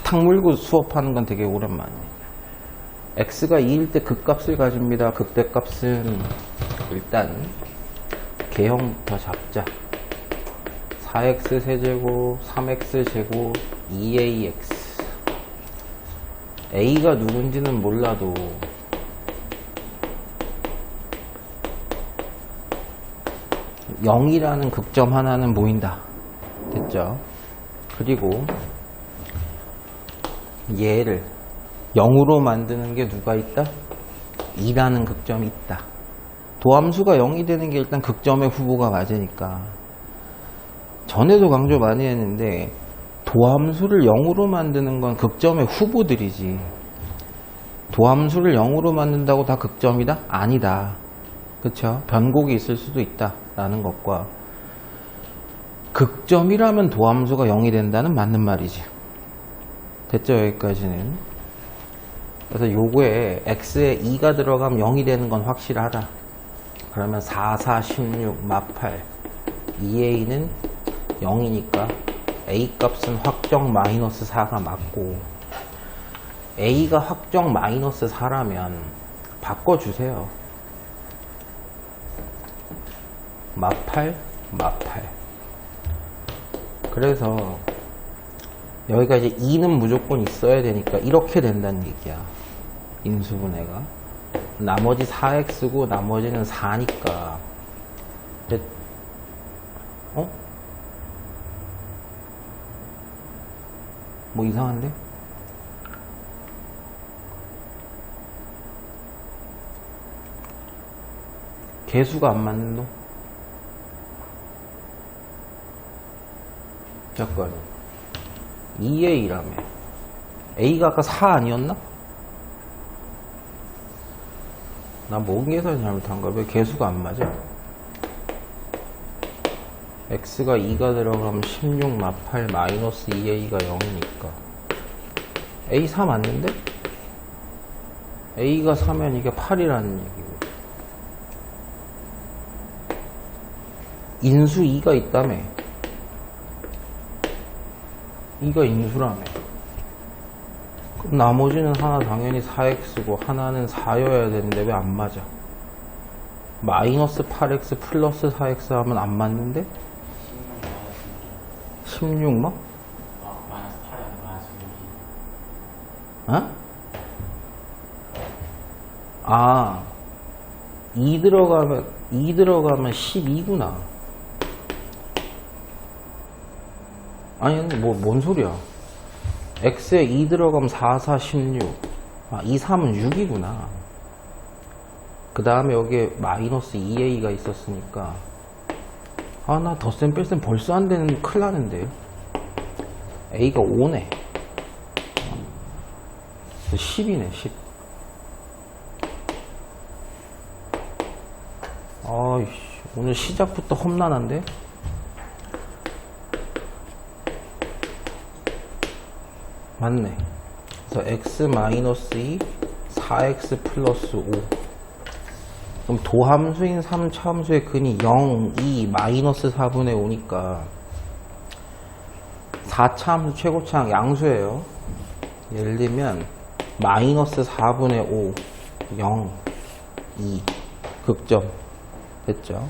탁 물고 수업하는 건 되게 오랜만이에요. x가 2일 때 극값을 가집니다. 극대값은 일단 개형부터 잡자. 4x 세제곱, 3x 제곱, 2ax. a가 누군지는 몰라도 (0이라는) 극점 하나는 보인다. 됐죠? 그리고 얘를 0으로 만드는 게 누가 있다? 2라는 극점이 있다. 도함수가 0이 되는 게 일단 극점의 후보가 맞으니까. 전에도 강조 많이 했는데 도함수를 0으로 만드는 건 극점의 후보들이지. 도함수를 0으로 만든다고 다 극점이다? 아니다. 그쵸? 변곡이 있을 수도 있다 라는 것과 극점이라면 도함수가 0이 된다는 맞는 말이지. 됐죠? 여기까지는. 그래서 요거에 x에 2가 들어가면 0이 되는 건 확실하다. 그러면 4, 4, 16, 마8 2a는 0이니까 a 값은 확정 마이너스 4가 맞고, a가 확정 마이너스 4라면 바꿔주세요. 마8, 마8. 그래서 여기가 이제 2는 무조건 있어야 되니까 이렇게 된다는 얘기야. 인수분해가. 나머지 4x고 나머지는 4니까. 뭐 이상한데? 개수가 안 맞는 놈? 잠깐. 2a라며. a가 아까 4 아니었나? 나 뭔 계산이 잘못한 거야? 왜 개수가 안 맞아? x가 2가 들어가면 16 마8 마이너스 2a가 0이니까 a 4 맞는데? a가 4면 이게 8이라는 얘기고, 인수 2가 있다며. 2가 인수라며. 그럼 나머지는 하나 당연히 4x고 하나는 4여야 되는데 왜 안 맞아? 마이너스 8x 플러스 4x 하면 안 맞는데? 16 뭐? 마이너스 8이 마이너스 6이. 어? 아, 2 들어가면 12구나. 아니, 뭔 소리야. x에 2 들어가면 4, 4, 16. 아, 2, 3은 6이구나. 그 다음에 여기에 마이너스 2a가 있었으니까. 아, 나 덧셈 뺄셈 벌써 안 되는, 큰일 나는데. a가 5네. 10이네, 10. 아이씨, 오늘 시작부터 험난한데? 맞네. 그래서 x-2 4x 플러스 5. 그럼 도함수인 3차함수의 근이 0, 2, 마이너스 4분의 5니까 4차함수 최고차항 양수예요. 예를 들면 마이너스 4분의 5, 0, 2 극점. 됐죠?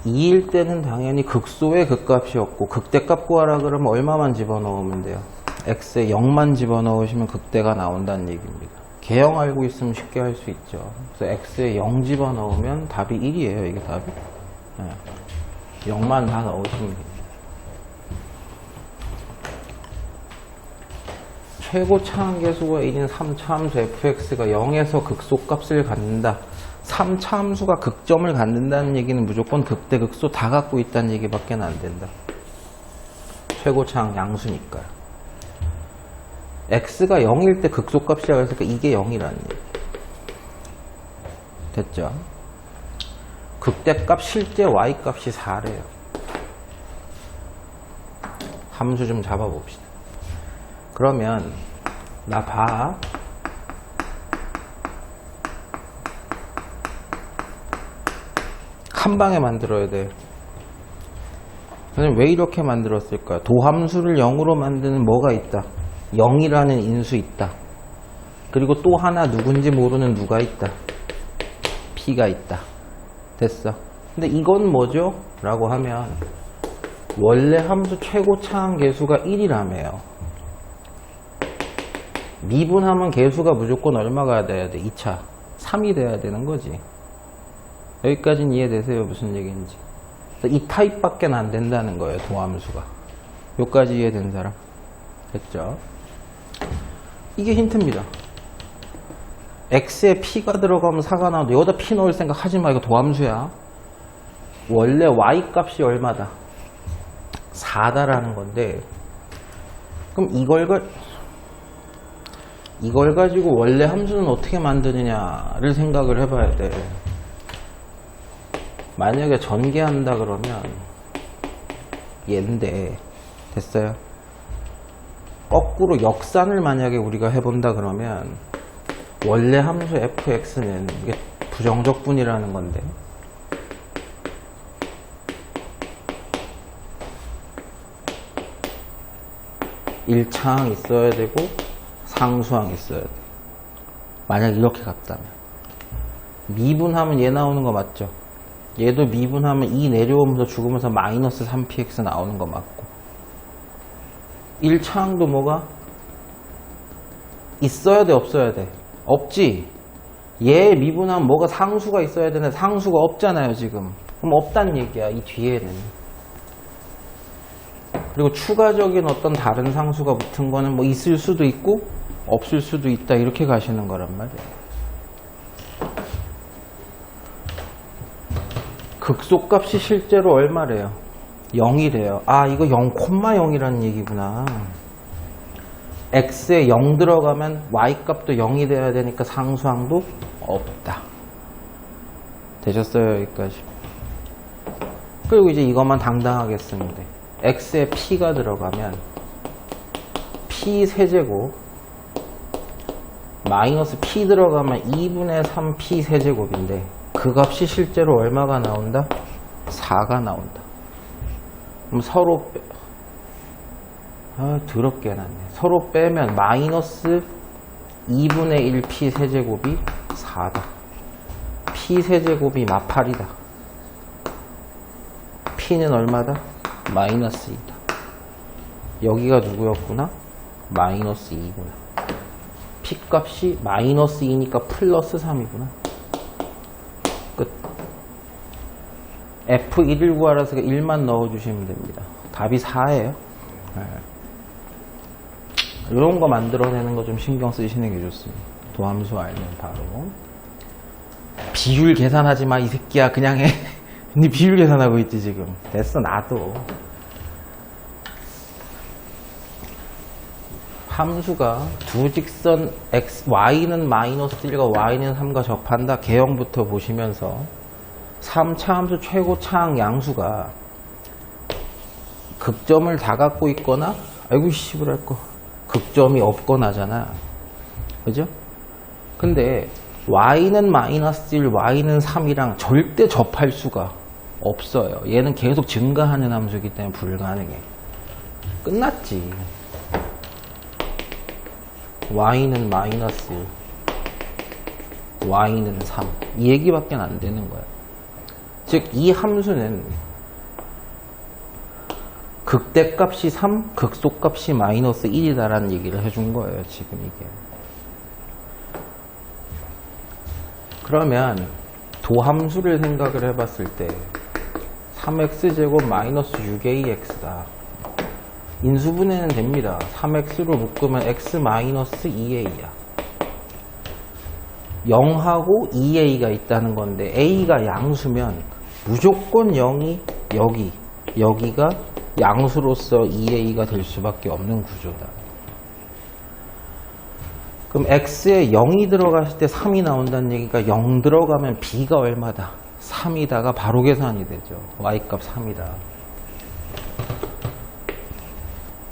2일 때는 당연히 극소의 극값이었고, 극대값 구하라 그러면 얼마만 집어넣으면 돼요? x에 0만 집어넣으시면 극대가 나온다는 얘기입니다. 개형 알고 있으면 쉽게 할 수 있죠. 그래서 x에 0 집어넣으면 답이 1이에요. 이게 답이. 네. 0만 다 넣으시면 돼요. 최고 차항계수가 1인 3차함수 fx가 0에서 극소값을 갖는다. 3차함수가 극점을 갖는다는 얘기는 무조건 극대 극소 다 갖고 있다는 얘기밖에 안 된다. 최고차항 양수니까요. x가 0일 때 극소값이라고 했으니까 이게 0이라는 얘기. 됐죠? 극대값 실제 y값이 4래요. 함수 좀 잡아봅시다. 그러면 나 봐. 한 방에 만들어야 돼. 선생님 왜 이렇게 만들었을까요? 도함수를 0으로 만드는 뭐가 있다? 0이라는 인수 있다. 그리고 또 하나 누군지 모르는 누가 있다? P가 있다. 됐어. 근데 이건 뭐죠? 라고 하면 원래 함수 최고 차항 계수가 1이라며요. 미분하면 계수가 무조건 얼마가 돼야 돼? 2차. 3이 돼야 되는 거지. 여기까지는 이해되세요? 무슨 얘기인지. 이 타입밖에 안 된다는 거예요. 도함수가. 여기까지 이해된 사람? 됐죠? 이게 힌트입니다. x에 p가 들어가면 4가 나오는데 여기다 p 넣을 생각 하지 마. 이거 도함수야. 원래 y 값이 얼마다? 4다라는 건데 그럼 이걸 가지고 원래 함수는 어떻게 만드느냐를 생각을 해봐야 돼. 만약에 전개한다 그러면 얘인데 됐어요? 거꾸로 역산을 만약에 우리가 해본다 그러면 원래 함수 fx는 이게 부정적분이라는 건데 일차항 있어야 되고 상수항 있어야 돼. 만약 이렇게 갔다면 미분하면 얘 나오는 거 맞죠? 얘도 미분하면 2 내려오면서 죽으면서 마이너스 3px 나오는 거 맞고 1차항도 뭐가? 있어야 돼 없어야 돼? 없지. 얘 미분하면 뭐가 상수가 있어야 되는데 상수가 없잖아요 지금. 그럼 없단 얘기야 이 뒤에는. 그리고 추가적인 어떤 다른 상수가 붙은 거는 뭐 있을 수도 있고 없을 수도 있다 이렇게 가시는 거란 말이에요. 극소값이 실제로 얼마래요? 0이래요. 아 이거 0,0이라는 얘기구나. x에 0 들어가면 y값도 0이 돼야 되니까 상수항도 없다. 되셨어요 여기까지? 그리고 이제 이것만 당당하게 쓰면 돼. x에 p가 들어가면 p 세제곱 마이너스 p 들어가면 2분의 3p 세제곱인데 그 값이 실제로 얼마가 나온다? 4가 나온다. 그럼 서로 더럽게 해놨네. 서로 빼면 마이너스 2분의 1p 세제곱이 4다. p 세제곱이 마팔이다. p는 얼마다? 마이너스 2다. 여기가 누구였구나? 마이너스 2구나. p 값이 마이너스 2니까 플러스 3이구나. 끝. F1을 구하라서 1만 넣어주시면 됩니다. 답이 4예요. 이런 거 만들어내는 거 좀 신경 쓰시는 게 좋습니다. 도함수 알면 바로. 비율 계산하지 마, 이 새끼야. 그냥 해. 니 비율 계산하고 있지, 지금. 됐어, 놔둬. 함수가 두 직선 x, y는 마이너스 1과 y는 3과 접한다. 개형부터 보시면서 3차 함수 최고 차항 양수가 극점을 다 갖고 있거나 아이고 씨발 할거 극점이 없거나잖아. 그죠? 근데 y는 마이너스 1, y는 3이랑 절대 접할 수가 없어요. 얘는 계속 증가하는 함수이기 때문에 불가능해. 끝났지. y는 마이너스 1, y는 3. 이 얘기밖에 안 되는 거야. 즉, 이 함수는 극대값이 3, 극소값이 마이너스 1이다라는 얘기를 해준 거예요, 지금 이게. 그러면 도함수를 생각을 해봤을 때 3x제곱 마이너스 6ax다. 인수분해는 됩니다. 3x로 묶으면 x 마이너스 2a야. 0하고 2a가 있다는 건데 a가 양수면 무조건 0이 여기가 양수로서 2a가 될 수밖에 없는 구조다. 그럼 x에 0이 들어갔을 때 3이 나온다는 얘기가 0 들어가면 b가 얼마다? 3이다가 바로 계산이 되죠. y값 3이다.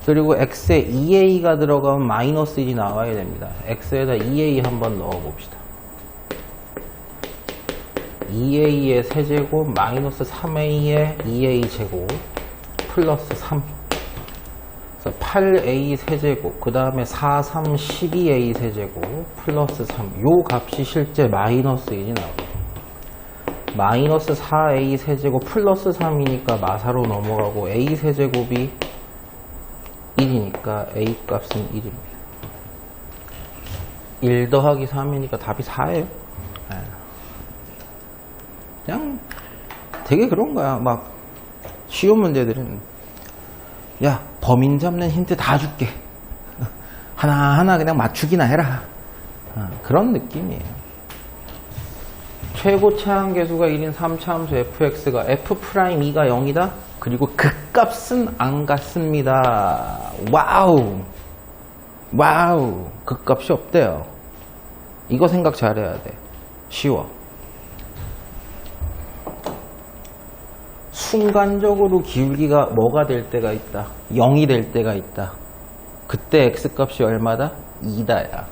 그리고 x에 2a가 들어가면 마이너스 1이 나와야 됩니다. x에다 2a 한번 넣어봅시다. 2a의 세제곱 마이너스 3a의 2a 제곱 플러스 3. 그래서 8a 세제곱, 그 다음에 4, 3, 12a 세제곱 플러스 3. 요 값이 실제 마이너스 1이 나오죠. 마이너스 4a 세제곱 플러스 3이니까 마사로 넘어가고 a 세제곱이 1이니까 a 값은 1입니다. 1 더하기 3이니까 답이 4예요. 그냥 되게 그런 거야. 막 쉬운 문제들은 야, 범인 잡는 힌트 다 줄게. 하나하나 그냥 맞추기나 해라. 그런 느낌이에요. 최고 차항계수가 1인 3차함수 fx가 f'2가 0이다. 그리고 극값은 안 같습니다. 와우. 와우. 극값이 없대요. 이거 생각 잘해야 돼. 쉬워. 순간적으로 기울기가 뭐가 될 때가 있다. 0이 될 때가 있다. 그때 x값이 얼마다? 2다야.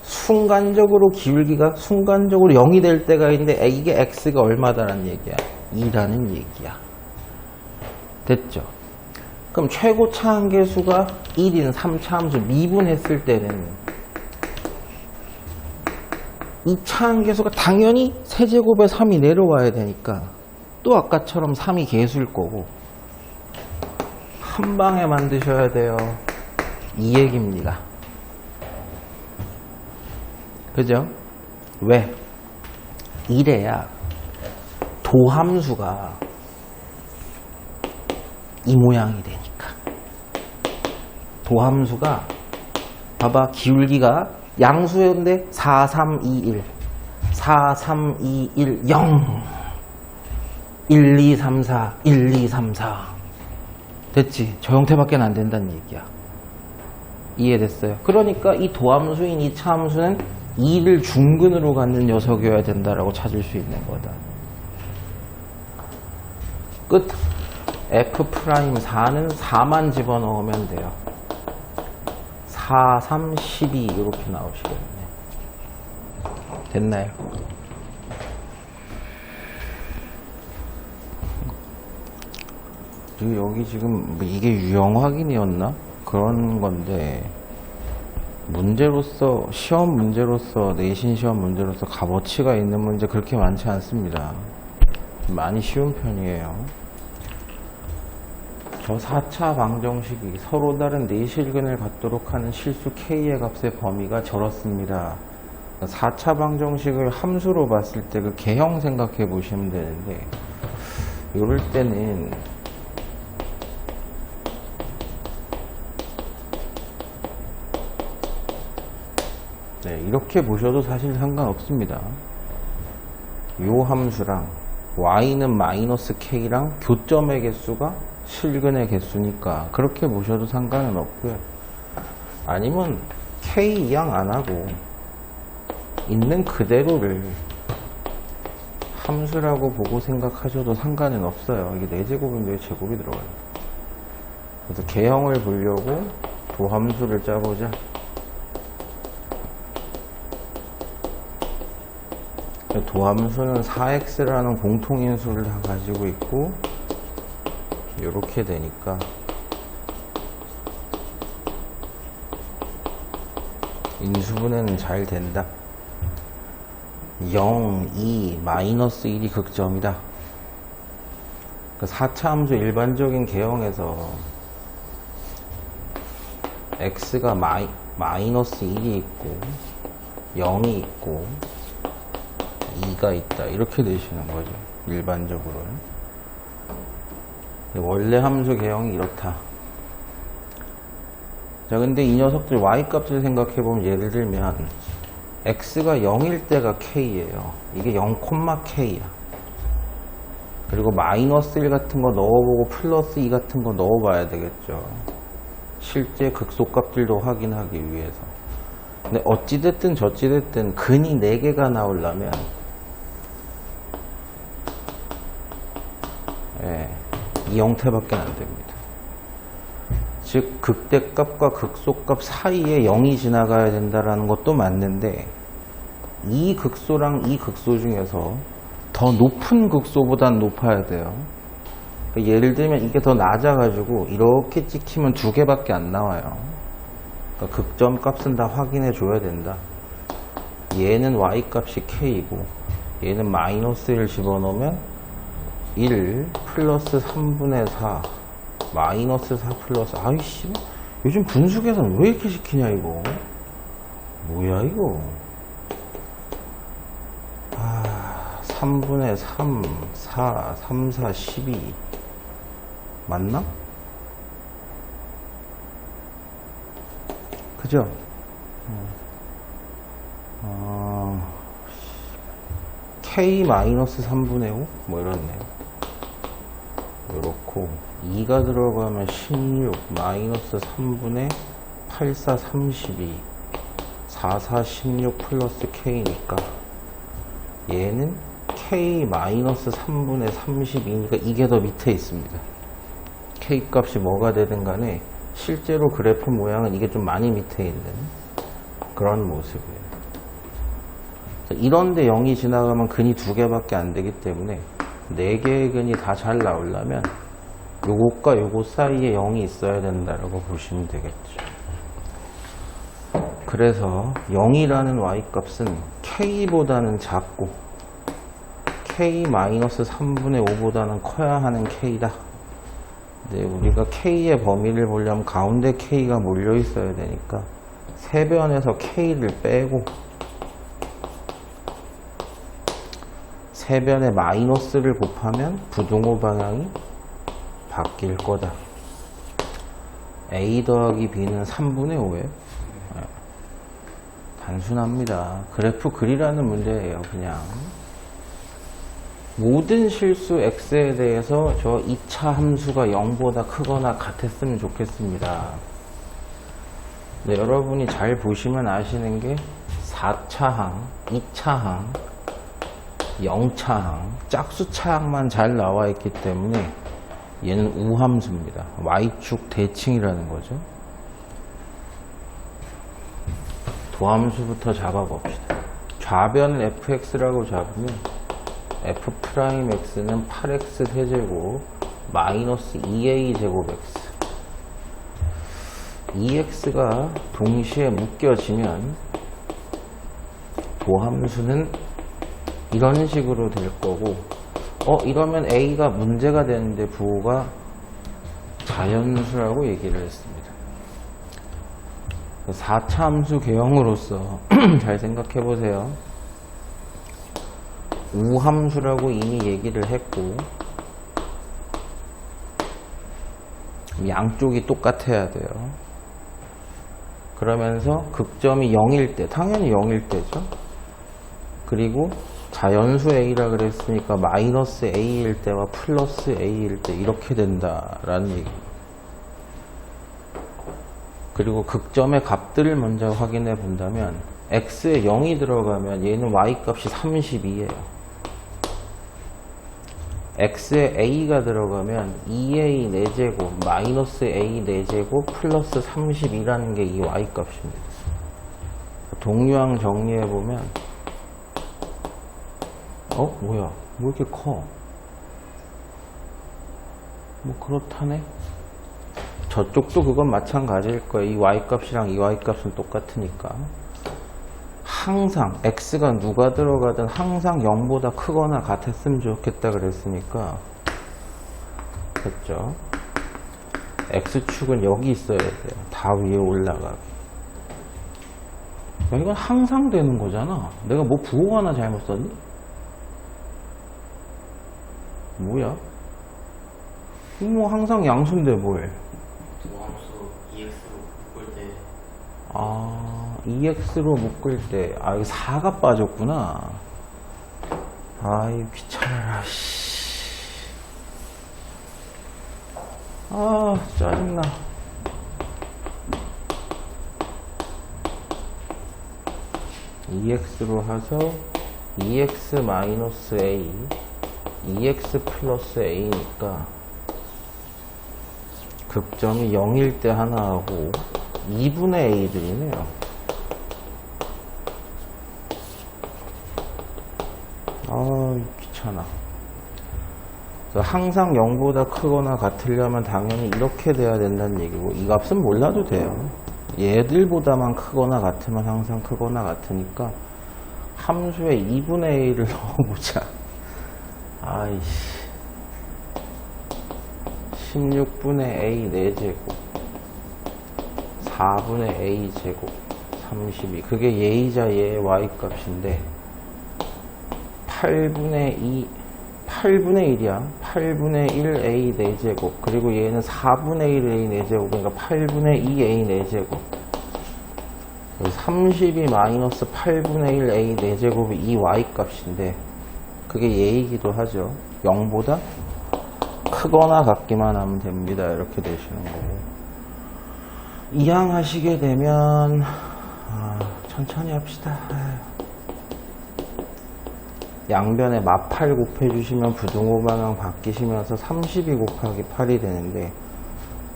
순간적으로 기울기가 순간적으로 0이 될 때가 있는데 이게 x가 얼마다라는 얘기야? 2라는 얘기야. 됐죠? 그럼 최고 차항계수가 1인 3차함수 미분했을 때는 이 차항계수가 당연히 세제곱에 3이 내려와야 되니까 또 아까처럼 3이 계수일 거고 한 방에 만드셔야 돼요. 이 얘기입니다. 그죠? 왜? 이래야 도함수가 이 모양이 되니까. 도함수가 봐봐, 기울기가 양수였는데 4, 3, 2, 1 4, 3, 2, 1, 0 1, 2, 3, 4 1, 2, 3, 4 됐지? 저 형태밖에 안 된다는 얘기야. 이해됐어요? 그러니까 이 도함수인 이 차함수는 2를 중근으로 갖는 녀석이어야 된다라고 찾을 수 있는 거다. 끝. F'4는 4만 집어넣으면 돼요. 4, 3, 12 이렇게 나오시겠네. 됐나요? 여기 지금 이게 유형 확인이었나? 그런 건데 문제로서 시험 문제로서 내신 시험 문제로서 값어치가 있는 문제 그렇게 많지 않습니다. 많이 쉬운 편이에요. 저 4차 방정식이 서로 다른 내실근을 갖도록 하는 실수 k의 값의 범위가 저렇습니다. 4차 방정식을 함수로 봤을 때 그 개형 생각해 보시면 되는데 이럴 때는 이렇게 보셔도 사실 상관없습니다. 요 함수랑 y는 마이너스 k랑 교점의 개수가 실근의 개수니까 그렇게 보셔도 상관은 없고요. 아니면 k 이항 안 하고 있는 그대로를 함수라고 보고 생각하셔도 상관은 없어요. 이게 4제곱인데 왜 제곱이 들어가요? 그래서 개형을 보려고 도함수를 짜보자. 도함수는 4x라는 공통인수를 다 가지고 있고 이렇게 되니까 인수분해는 잘 된다. 0, 2, 마이너스 1이 극점이다. 그 4차 함수 일반적인 개형에서 x가 마이너스 1이 있고 0이 있고 2가 있다 이렇게 되시는 거죠. 일반적으로는. 원래 함수 개형이 이렇다. 자, 근데 이 녀석들 y값을 생각해보면 예를 들면 x가 0일 때가 k예요. 이게 0,k야. 그리고 마이너스 1 같은 거 넣어보고 플러스 2 같은 거 넣어봐야 되겠죠. 실제 극소값들도 확인하기 위해서. 근데 어찌됐든 저찌됐든 근이 4개가 나오려면 이 형태밖에 안 됩니다. 즉 극대값과 극소값 사이에 0이 지나가야 된다는 것도 맞는데 이 극소랑 이 극소 중에서 더 높은 극소보단 높아야 돼요. 예를 들면 이게 더 낮아가지고 이렇게 찍히면 두 개밖에 안 나와요. 그러니까 극점 값은 다 확인해 줘야 된다. 얘는 y값이 k이고 얘는 마이너스 1 집어넣으면 1 플러스 3분의 4 마이너스 4 플러스 아이씨 요즘 분수 계산 왜 이렇게 시키냐 이거. 뭐야 이거. 3분의 3 4 3 4 12 맞나? 그죠? K-3분의 5? 뭐 이렇네요. 요렇고 2가 들어가면 16 마이너스 3분의 8, 4, 32 4, 4, 16 플러스 K니까 얘는 K-3분의 32니까 이게 더 밑에 있습니다. K 값이 뭐가 되든 간에 실제로 그래프 모양은 이게 좀 많이 밑에 있는 그런 모습이에요. 이런데 0이 지나가면 근이 두 개밖에 안 되기 때문에 4개의 근이 다 잘 나오려면 요것과 요것 사이에 0이 있어야 된다라고 보시면 되겠죠. 그래서 0이라는 y값은 k보다는 작고 k-3분의 5보다는 커야 하는 k다. 근데 우리가 k의 범위를 보려면 가운데 k가 몰려 있어야 되니까 세변에서 k를 빼고 세변에 마이너스를 곱하면 부등호 방향이 바뀔 거다. a 더하기 b는 3분의 5예요. 단순합니다. 그래프 그리라는 문제예요. 그냥 모든 실수 x에 대해서 저 2차 함수가 0보다 크거나 같았으면 좋겠습니다. 네, 여러분이 잘 보시면 아시는 게 4차항, 2차항, 0차항, 짝수차항만 잘 나와 있기 때문에 얘는 우함수입니다. y축 대칭이라는 거죠. 도함수부터 잡아봅시다. 좌변을 fx라고 잡으면 f'x는 8x 세제곱 마이너스 2a 제곱 x 2x가 동시에 묶여지면 도함수는 이런 식으로 될 거고 이러면 a가 문제가 되는데 부호가 자연수라고 얘기를 했습니다. 4차 함수 개형으로서 잘 생각해 보세요. 우함수라고 이미 얘기를 했고 양쪽이 똑같아야 돼요. 그러면서 극점이 0일 때 당연히 0일 때죠. 그리고 자연수 a라 그랬으니까 마이너스 a일 때와 플러스 a일 때 이렇게 된다라는 얘기입니다. 그리고 극점의 값들을 먼저 확인해 본다면 x에 0이 들어가면 얘는 y값이 32예요. x에 a가 들어가면 2a 4제곱 마이너스 a 4제곱 플러스 32라는 게 이 y값입니다. 동류항 정리해 보면 뭐야 뭐 이렇게 커? 뭐 그렇다네. 저쪽도 그건 마찬가지일 거예요. 이 y값이랑 이 y값은 똑같으니까 항상 x가 누가 들어가든 항상 0보다 크거나 같았으면 좋겠다 그랬으니까 됐죠. x축은 여기 있어야 돼요. 다 위에 올라가게. 이건 항상 되는 거잖아. 내가 뭐 부호 하나 잘못 썼니? 뭐야? 뭐 항상 양수인데 뭐해? 도함수 EX로 묶을 때 2x로 묶을 때 이거 4가 빠졌구나. 아이 귀찮아라 씨. 짜증나. EX로 해서 2x 마이너스 a 2x 플러스 a니까 극점이 0일 때 하나 하고 2분의 a들이네요. 귀찮아. 항상 0보다 크거나 같으려면 당연히 이렇게 돼야 된다는 얘기고, 이 값은 몰라도 돼요. 얘들보다만 크거나 같으면 항상 크거나 같으니까 함수에 2분의 A를 넣어보자. 아이씨, 16분의 A 4제곱 4분의 A 제곱 32, 그게 얘이자 얘의 Y 값인데 8분의 1이야. 8분의 1 A 4제곱, 그리고 얘는 4분의 1 A 4제곱, 그러니까 8분의 2 A 4제곱. 32 마이너스 8분의 1 A 4제곱이 이 Y 값인데, 그게 얘이기도 하죠. 0보다 크거나 같기만 하면 됩니다. 이렇게 되시는 거고. 이항하시게 되면, 천천히 합시다. 양변에 마8 곱해주시면 부등호방향 바뀌시면서 32 곱하기 8이 되는데,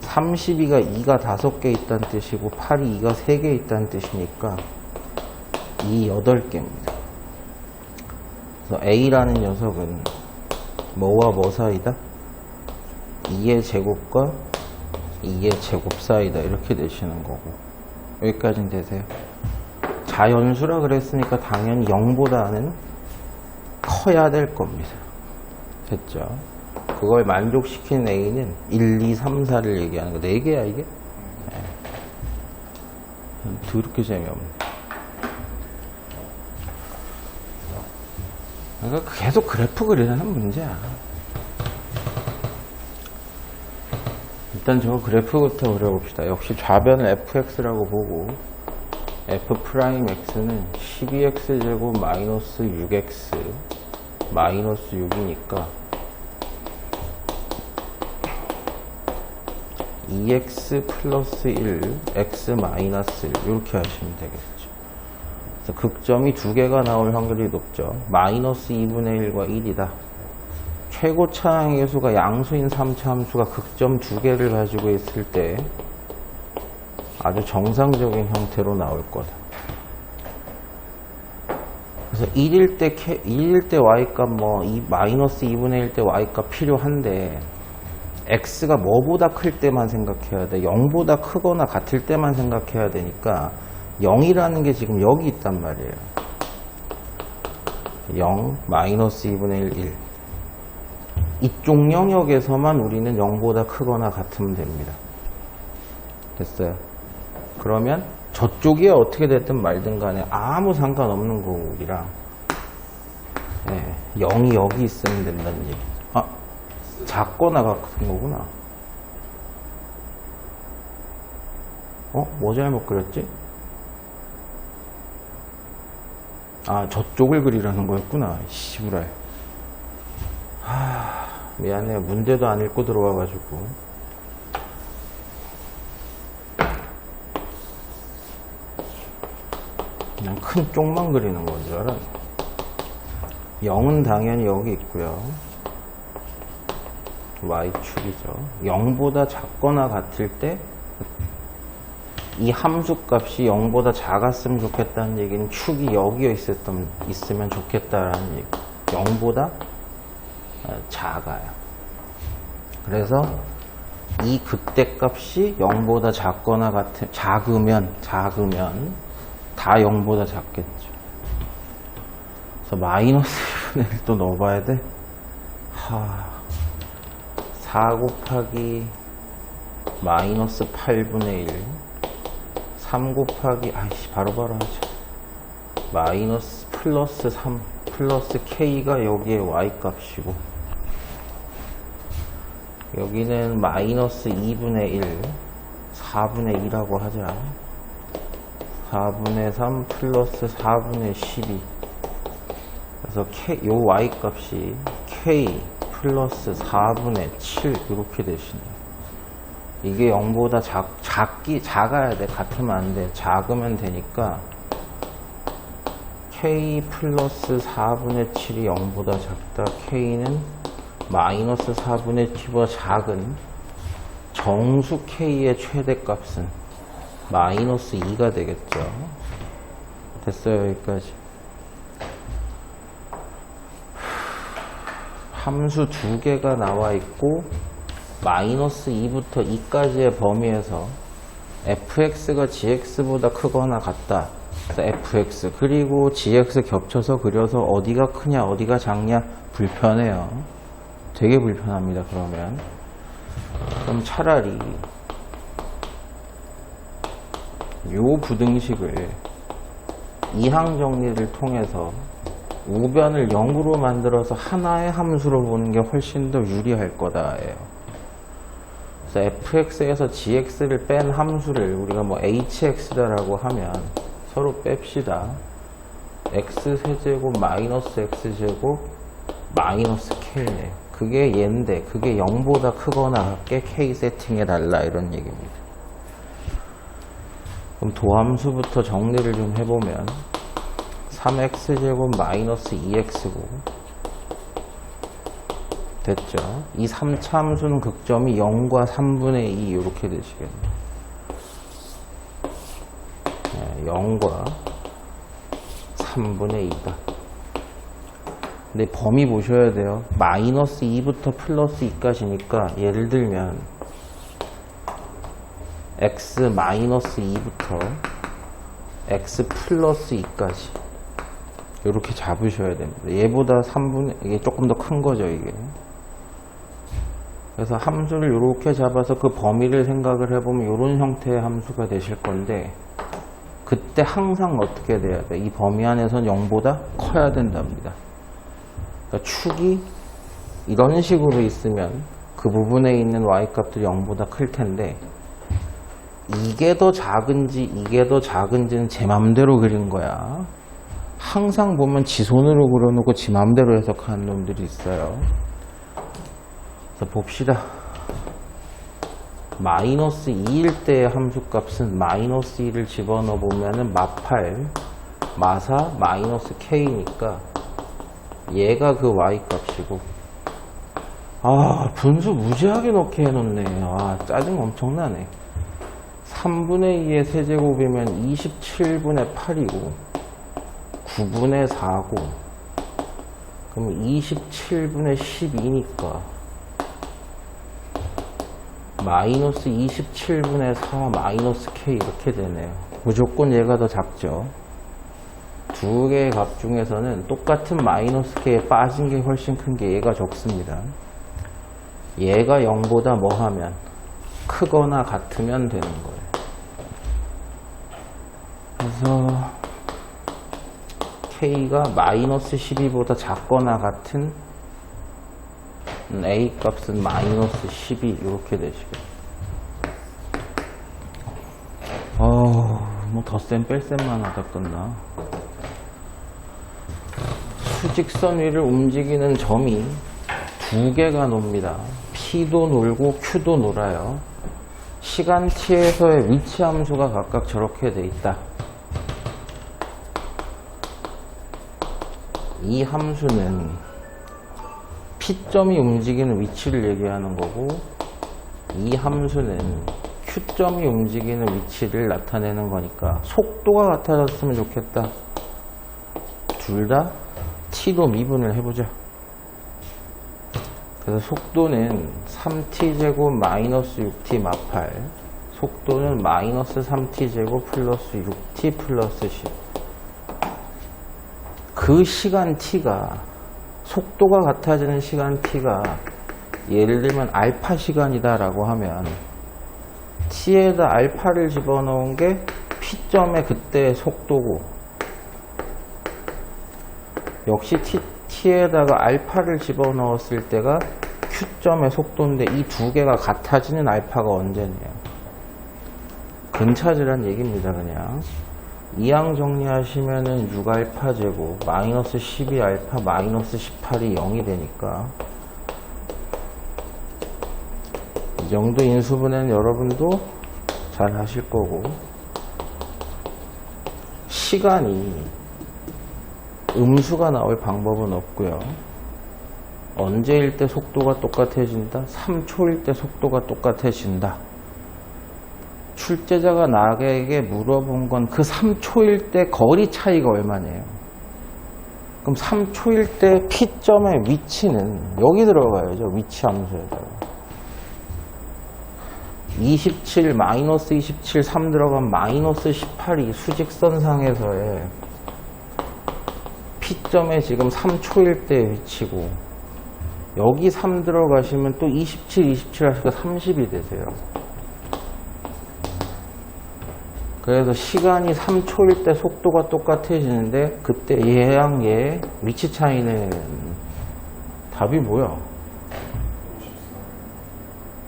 32가 2가 5개 있다는 뜻이고 8이 2가 3개 있다는 뜻이니까 2, 8개입니다. 그래서 A라는 녀석은 뭐와 뭐 사이다? 2의 제곱과 2의 제곱 사이다. 이렇게 되시는 거고. 여기까지는 되세요? 자연수라 그랬으니까 당연히 0보다는 커야 될 겁니다. 됐죠? 그걸 만족시킨 A는 1, 2, 3, 4를 얘기하는 거. 4개야 이게? 네. 더럽게 재미없네. 그러니까 계속 그래프 그리라는 문제야. 일단 저 그래프부터 그려봅시다. 역시 좌변을 fx라고 보고, f'x는 12x제곱 마이너스 6x 마이너스 6이니까 2x 플러스 1 x 마이너스 1 이렇게 하시면 되겠죠. 그래서 극점이 2개가 나올 확률이 높죠. 마이너스 2분의 1과 1이다. 최고 차항의 수가 양수인 3차함수가 극점 2개를 가지고 있을 때 아주 정상적인 형태로 나올 거다. 그래서 1일 때 y값 마이너스 2분의 1 때 y값 필요한데, x가 뭐보다 클 때만 생각해야 돼. 0보다 크거나 같을 때만 생각해야 되니까 0이라는 게 지금 여기 있단 말이에요. 0, 마이너스 2분의 1, 1. 이쪽 영역에서만 우리는 0보다 크거나 같으면 됩니다. 됐어요? 그러면 저쪽이 어떻게 됐든 말든 간에 아무 상관없는 거고, 우리랑 0이 여기 있으면 된다는 얘기죠. 작거나 같은 거구나. 뭐 잘못 그렸지? 저쪽을 그리라는 거였구나. 씨부랄. 미안해요. 문제도 안 읽고 들어와가지고. 그냥 큰 쪽만 그리는 건 줄 알았네. 0은 당연히 여기 있고요. y축이죠. 0보다 작거나 같을 때 이 함수값이 0보다 작았으면 좋겠다는 얘기는 축이 여기에 있으면 좋겠다라는 얘기. 0보다 작아요. 그래서 이 극대값이 0보다 작거나 작으면 다 0보다 작겠죠. 그래서 마이너스 1분의 1도 넣어봐야 돼. 4 곱하기 마이너스 8분의 1 3 곱하기 바로바로 하죠. 마이너스 플러스 3 플러스 k가 여기에 y 값이고, 여기는 마이너스 2분의 1 4분의 2라고 하자. 4분의 3 플러스 4분의 12. 그래서 요 y 값이 k 플러스 4분의 7 이렇게 되시네요. 이게 0보다 작아야 돼. 같으면 안 돼. 작으면 되니까 k 플러스 4분의 7이 0보다 작다. k는 마이너스 4분의 7보다 작은 정수 k의 최대값은 마이너스 2가 되겠죠. 됐어요. 여기까지. 함수 두 개가 나와 있고 마이너스 2부터 2까지의 범위에서 fx가 gx보다 크거나 같다. 그래서 fx 그리고 gx 겹쳐서 그려서 어디가 크냐 어디가 작냐 불편해요. 되게 불편합니다. 그럼 차라리 요 부등식을 이항 정리를 통해서 우변을 0으로 만들어서 하나의 함수로 보는 게 훨씬 더 유리할 거다예요. 그래서 fx에서 gx를 뺀 함수를 우리가 뭐 hx다라고 하면 서로 뺍시다. x세제곱 마이너스 x제곱 마이너스 k네요. 그게 얘인데 그게 0보다 크거나 같게 k 세팅해달라 이런 얘기입니다. 그럼 도함수부터 정리를 좀 해보면 3x제곱 마이너스 2x고 됐죠? 이 3차 함수는 극점이 0과 3분의 2 이렇게 되시겠네요. 0과 3분의 2다. 근데 범위 보셔야 돼요. 마이너스 2부터 플러스 2까지니까 예를 들면 x 마이너스 2부터 x 플러스 2까지 이렇게 잡으셔야 됩니다. 얘보다 3분의 이게 조금 더 큰 거죠, 이게. 그래서 함수를 이렇게 잡아서 그 범위를 생각을 해보면 이런 형태의 함수가 되실 건데 그때 항상 어떻게 돼야 돼? 이 범위 안에서는 0보다 커야 된답니다. 그러니까 축이 이런 식으로 있으면 그 부분에 있는 y값들이 0보다 클 텐데 이게 더 작은지 이게 더 작은지는 제 맘대로 그린 거야. 항상 보면 지 손으로 그려놓고 지 맘대로 해석하는 놈들이 있어요. 그래서 봅시다. 마이너스 2일 때의 함수값은 마이너스 2를 집어넣어 보면은 마8 마사 마이너스 k니까 얘가 그 y값이고 분수 무지하게 넣게 해놓네. 짜증 엄청나네. 3분의 2의 세제곱이면 27분의 8이고 9분의 4고 그럼 27분의 12니까 마이너스 27분의 4 마이너스 k 이렇게 되네요. 무조건 얘가 더 작죠. 두 개의 값 중에서는 똑같은 마이너스 k에 빠진 게 훨씬 큰 게 얘가 적습니다. 얘가 0보다 뭐 하면 크거나 같으면 되는 거예요. 그래서 k가 마이너스 12보다 작거나 같은 a 값은 마이너스 12 이렇게 되시겠죠. 뭐 덧셈 뺄셈만 하다 끝나. 수직선 위를 움직이는 점이 두 개가 놉니다. P도 놀고 Q도 놀아요. 시간 t에서의 위치 함수가 각각 저렇게 돼 있다. 이 함수는 P점이 움직이는 위치를 얘기하는 거고 이 함수는 Q점이 움직이는 위치를 나타내는 거니까 속도가 같아졌으면 좋겠다. 둘 다 t도 미분을 해보자. 그래서 속도는 3t제곱 마이너스 6t 마8 속도는 마이너스 3t제곱 플러스 6t 플러스 10 그 시간 t가 속도가 같아지는 시간 t가 예를 들면 알파 시간이다 라고 하면 t에다 알파를 집어넣은 게 p점의 그때의 속도고 역시 t에다가 알파를 집어넣었을 때가 q점의 속도인데 이 두 개가 같아지는 알파가 언제냐 근차지란 얘기입니다. 그냥 이항 정리하시면은 6알파 제곱 마이너스 12알파 마이너스 18이 0이 되니까 이 정도 인수분해는 여러분도 잘 하실 거고 시간이 음수가 나올 방법은 없고요. 언제일 때 속도가 똑같아진다? 3초일 때 속도가 똑같아진다. 출제자가 나에게 물어본 건 그 3초일 때 거리 차이가 얼마냐요. 그럼 3초일 때 P점의 위치는 여기 들어가야죠. 위치 함수에다가 27, 마이너스 27, 3 들어가면 마이너스 18이 수직선상에서의 P점에 지금 3초일 때 위치고, 여기 3 들어가시면 또 27, 27 하시니까 30이 되세요. 그래서 시간이 3초일 때 속도가 똑같아지는데, 그때 얘랑 얘 위치 차이는 답이 뭐야?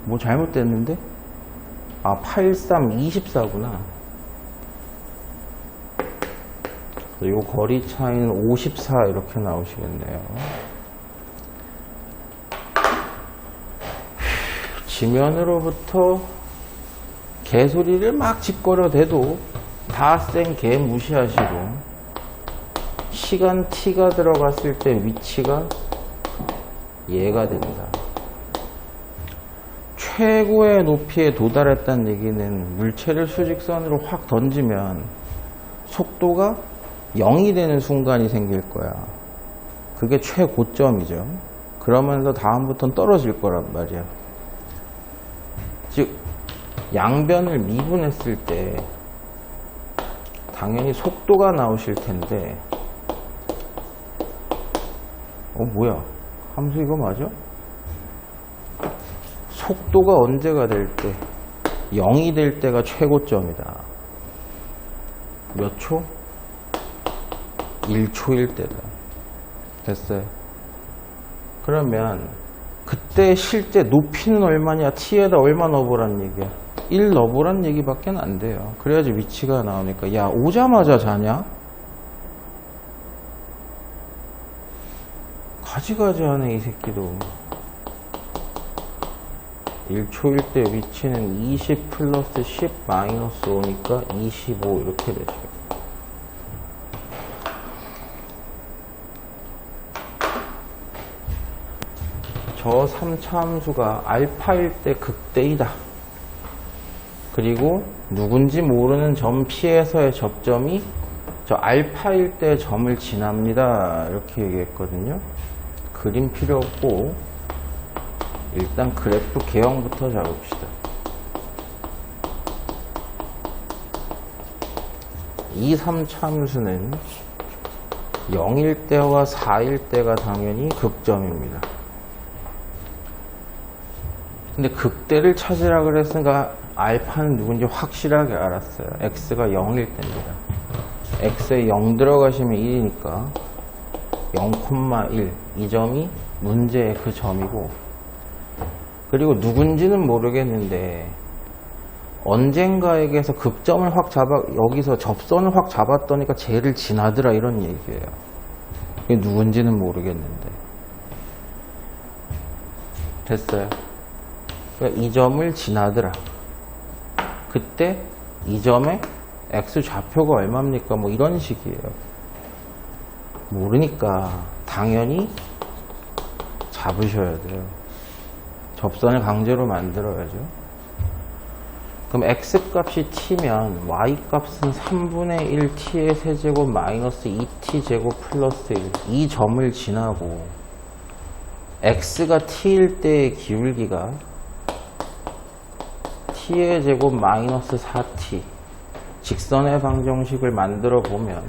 뭐 잘못됐는데? 아, 83, 24구나. 요 거리 차이는 54 이렇게 나오시겠네요. 지면으로부터 개소리를 막 짓거려대도 다 쌩 개 무시하시고, 시간 t가 들어갔을 때 위치가 얘가 된다. 최고의 높이에 도달했다는 얘기는 물체를 수직선으로 확 던지면 속도가 0이 되는 순간이 생길 거야. 그게 최고점이죠. 그러면서 다음부터는 떨어질 거란 말이야. 즉 양변을 미분했을 때 당연히 속도가 나오실 텐데, 뭐야, 함수 이거 맞아? 속도가 언제가 될 때? 0이 될 때가 최고점이다. 몇 초? 1초일 때다. 됐어요? 그러면 그때 실제 높이는 얼마냐? t에다 얼마 넣어보란 얘기야? 1 넣어보란 얘기밖에 안 돼요. 그래야지 위치가 나오니까. 야, 오자마자 자냐? 가지가지 하네 이 새끼도. 1초일 때 위치는 20 플러스 10 마이너스 5니까 25 이렇게 되죠. 저 3차 함수가 알파일 때 극대이다. 그리고 누군지 모르는 점 P에서의 접점이 저 알파일 때 점을 지납니다. 이렇게 얘기했거든요. 그림 필요 없고 일단 그래프 개형부터 잡읍시다. 이 3차 함수는 0일 때와 4일 때가 당연히 극점입니다. 근데 극대를 찾으라 그랬으니까 알파는 누군지 확실하게 알았어요. x가 0일 때입니다. x에 0 들어가시면 1이니까 0,1 이 점이 문제의 그 점이고, 그리고 누군지는 모르겠는데 언젠가에게서 급점을 확 여기서 접선을 확 잡았더니까 쟤를 지나더라 이런 얘기예요. 이게 누군지는 모르겠는데. 됐어요. 그러니까 이 점을 지나더라. 그때 이 점의 x 좌표가 얼마입니까? 뭐 이런 식이에요. 모르니까 당연히 잡으셔야 돼요. 접선을 강제로 만들어야죠. 그럼 x값이 t면 y값은 3분의 1 t의 세제곱 마이너스 2t 제곱 플러스 1. 이 점을 지나고 x가 t일 때의 기울기가 t의 제곱 마이너스 4t, 직선의 방정식을 만들어 보면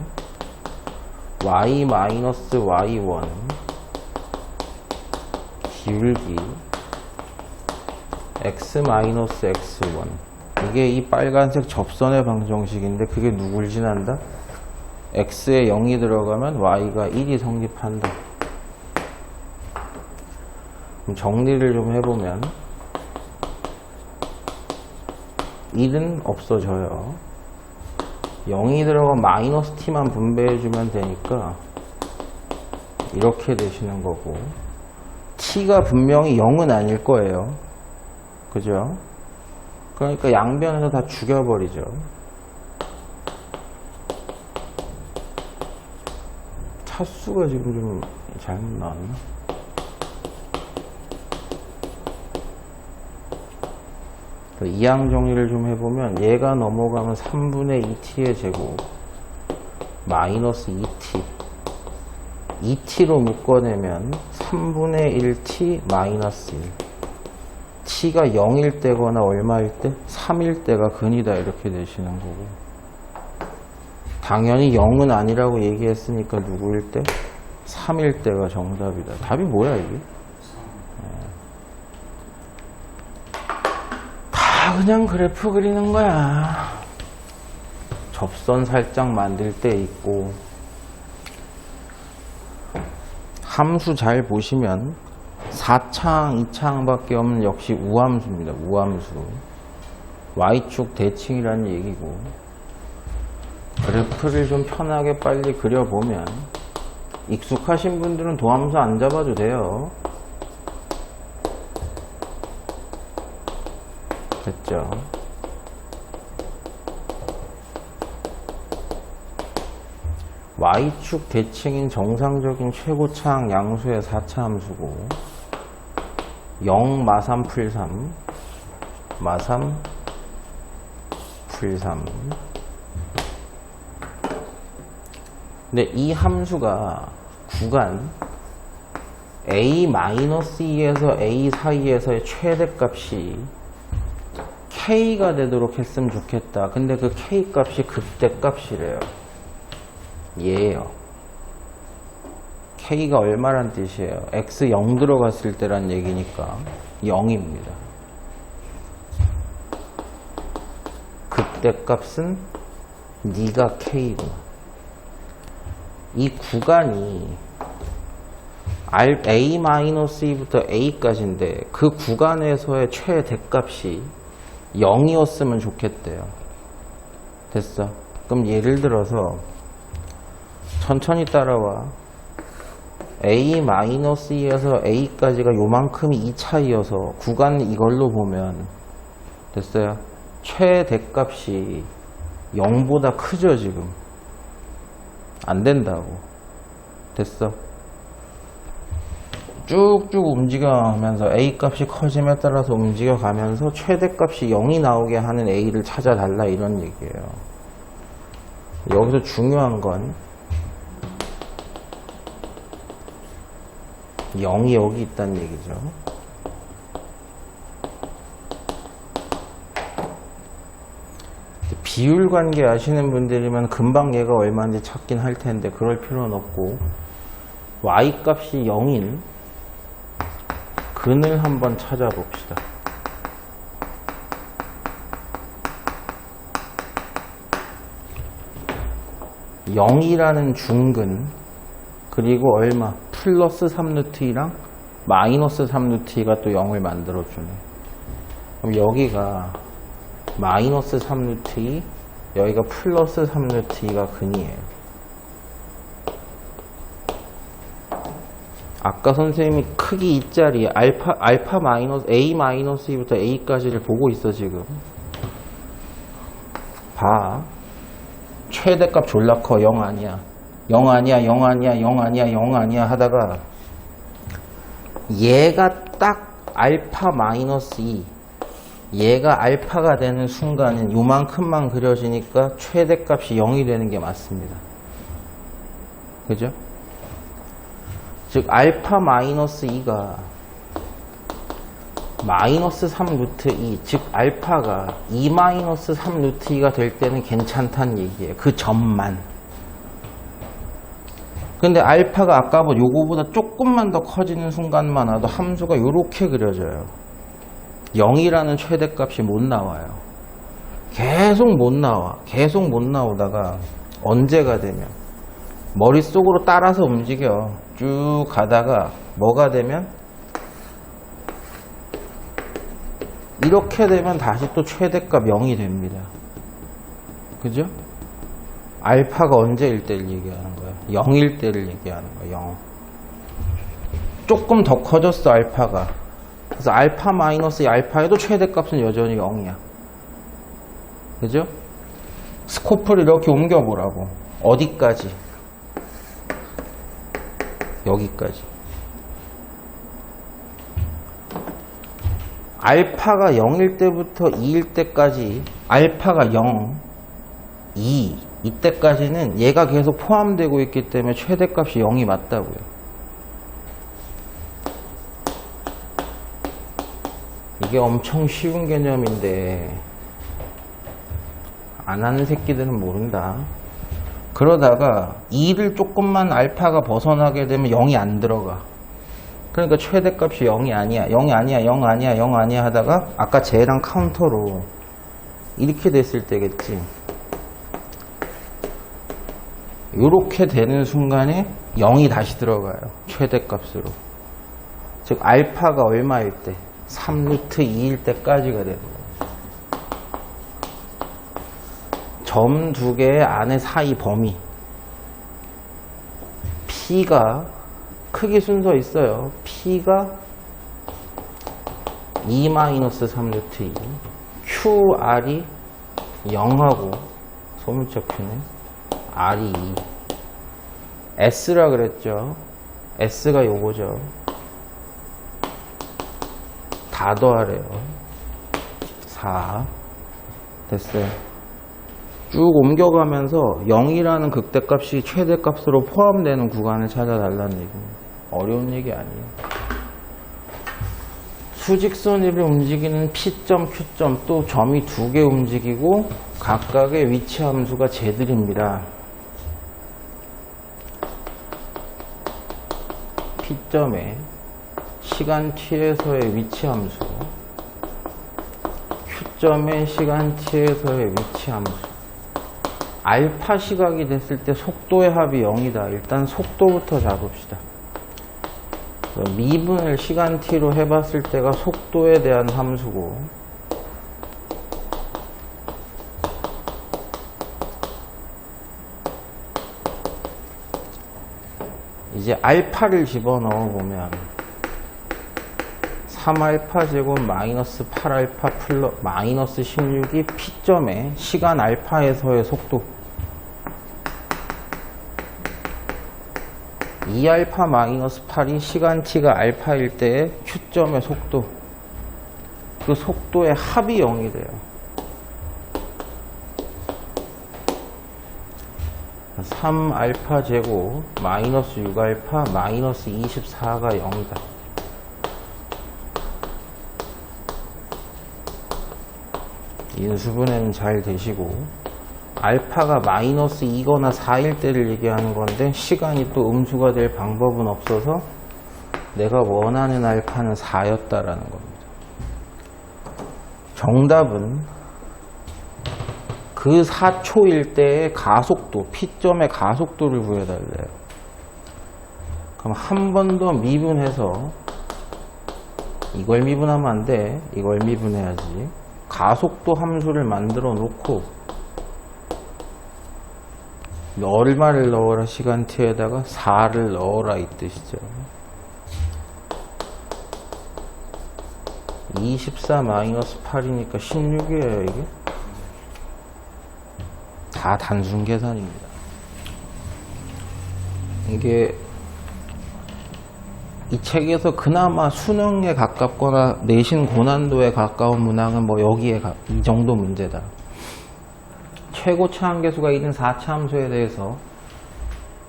y 마이너스 y1 기울기 x 마이너스 x1, 이게 이 빨간색 접선의 방정식인데 그게 누굴 지난다? x에 0이 들어가면 y가 1이 성립한다. 그럼 정리를 좀 해보면 1은 없어져요. 0이 들어가면 마이너스 t만 분배해주면 되니까 이렇게 되시는 거고, t가 분명히 0은 아닐 거예요. 그죠? 그러니까 양변에서 다 죽여버리죠. 차수가 지금 좀 잘못 나왔나? 이항 정리를 좀 해보면 얘가 넘어가면 3분의 2t의 제곱 마이너스 2t, 2t로 묶어내면 3분의 1t 마이너스 1. t가 0일 때거나 얼마일 때? 3일 때가 근이다 이렇게 되시는 거고, 당연히 0은 아니라고 얘기했으니까 누구일 때? 3일 때가 정답이다. 답이 뭐야 이게? 다 그냥 그래프 그리는 거야. 접선 살짝 만들 때 있고, 함수 잘 보시면 4창, 2창밖에 없는 역시 우함수입니다. 우함수. Y축 대칭이라는 얘기고, 그래프를 좀 편하게 빨리 그려보면, 익숙하신 분들은 도함수 안 잡아도 돼요. 됐죠? Y축 대칭인 정상적인 최고차항 양수의 4차 함수고, 0 마삼 풀3 마삼 풀3. 근데 이 함수가 구간 A-2에서 A 사이에서의 최대값이 K가 되도록 했으면 좋겠다. 근데 그 K 값이 극대값이래요. 얘예요. K가 얼마란 뜻이에요? X 0 들어갔을 때란 얘기니까 0입니다. 극대값은 네가 K구나. 이 구간이 A-2부터 A까지인데 그 구간에서의 최대값이 0이었으면 좋겠대요. 됐어. 그럼 예를 들어서 천천히 따라와. A-2에서 A까지가 요만큼이 이 차이여서 구간 이걸로 보면 됐어요. 최대값이 0보다 크죠 지금. 안 된다고. 됐어. 쭉쭉 움직여가면서 A 값이 커짐에 따라서 움직여가면서 최대값이 0이 나오게 하는 A를 찾아달라 이런 얘기예요. 여기서 중요한 건 0이 여기 있다는 얘기죠. 비율 관계 아시는 분들이면 금방 얘가 얼마인지 찾긴 할 텐데 그럴 필요는 없고, Y 값이 0인 근을 한번 찾아봅시다. (0이라는) 중근, 그리고 얼마? 플러스 3루트이랑 마이너스 3루트가 또 0을 만들어주네. 그럼 여기가 마이너스 3루트2, 여기가 플러스 3루트2가 근이에요. 아까 선생님이 크기 2짜리 알파 마이너스 A 마이너스 2부터 A까지를 보고 있어 지금. 봐. 최대값 졸라 커. 0 아니야. 0 아니야. 0 아니야. 0 아니야. 0 아니야 하다가 얘가 딱 알파 마이너스 2, 얘가 알파가 되는 순간은 요만큼만 그려지니까 최대값이 0이 되는 게 맞습니다. 그죠? 즉 알파 마이너스 2가 마이너스 3 루트 2, 즉 알파가 2 마이너스 3 루트 2가 될 때는 괜찮다는 얘기예요. 그 점만. 근데 알파가 아까 요거보다 조금만 더 커지는 순간만 와도 함수가 요렇게 그려져요. 0이라는 최대값이 못 나와요. 계속 못 나와. 계속 못 나오다가 언제가 되면 머릿속으로 따라서 움직여. 쭉 가다가 뭐가 되면 이렇게 되면 다시 또 최대값 0이 됩니다. 그죠? 알파가 언제일 때를 얘기하는 거야? 0일 때를 얘기하는 거야. 0. 조금 더 커졌어 알파가. 그래서 알파 마이너스 알파에도 최대값은 여전히 0이야. 그죠? 스코프를 이렇게 옮겨보라고. 어디까지? 여기까지. 알파가 0일 때부터 2일 때까지 알파가 0, 2, 이때까지는 얘가 계속 포함되고 있기 때문에 최대값이 0이 맞다고요. 이게 엄청 쉬운 개념인데 안 하는 새끼들은 모른다. 그러다가 2를 조금만 알파가 벗어나게 되면 0이 안 들어가. 그러니까 최대값이 0이 아니야, 0이 아니야, 0 아니야, 0 아니야 하다가 아까 쟤랑 카운터로 이렇게 됐을 때겠지. 이렇게 되는 순간에 0이 다시 들어가요. 최대값으로. 즉 알파가 얼마일 때? 3루트 2일 때까지가 되는 거예요. 점 두 개 안에 사이 범위. P가 크기 순서 있어요. P가 2-3루트 2. QR이 0하고 소문자 Q네. R이 2. S라 그랬죠. S가 요거죠. 다 더하래요. 4. 됐어요. 쭉 옮겨가면서 0이라는 극대값이 최대값으로 포함되는 구간을 찾아달라는 얘기입니다. 어려운 얘기 아니에요. 수직선 위를 움직이는 P점, Q점 또 점이 두 개 움직이고 각각의 위치 함수가 쟤들입니다. P점에 시간 t에서의 위치 함수, Q점의 시간 t에서의 위치 함수. 알파 시각이 됐을 때 속도의 합이 0이다. 일단 속도부터 잡읍시다. 미분을 시간 t로 해봤을 때가 속도에 대한 함수고, 이제 알파를 집어넣어 보면 3알파 제곱 마이너스 8알파 플러스 마이너스 16이 P점의 시간 알파에서의 속도, 2알파 마이너스 8이 시간 t가 알파일 때의 Q점의 속도, 그 속도의 합이 0이 돼요. 3알파 제곱 마이너스 6알파 마이너스 24가 0이다. 인수분해는 잘 되시고, 알파가 마이너스 2거나 4일 때를 얘기하는 건데 시간이 또 음수가 될 방법은 없어서 내가 원하는 알파는 4였다라는 겁니다. 정답은 그 4초일 때의 가속도, P점의 가속도를 구해달래요. 그럼 한 번 더 미분해서, 이걸 미분하면 안 돼. 이걸 미분해야지. 가속도 함수를 만들어 놓고 얼마를 넣어라 시간 t에다가 4를 넣어라 이 뜻이죠. 24 마이너스 8이니까 16이에요 이게. 다 단순 계산입니다. 이게 이 책에서 그나마 수능에 가깝거나 내신 고난도에 가까운 문항은 뭐 여기에 이 정도 문제다. 최고차 함계수가 있는 4차 함수에 대해서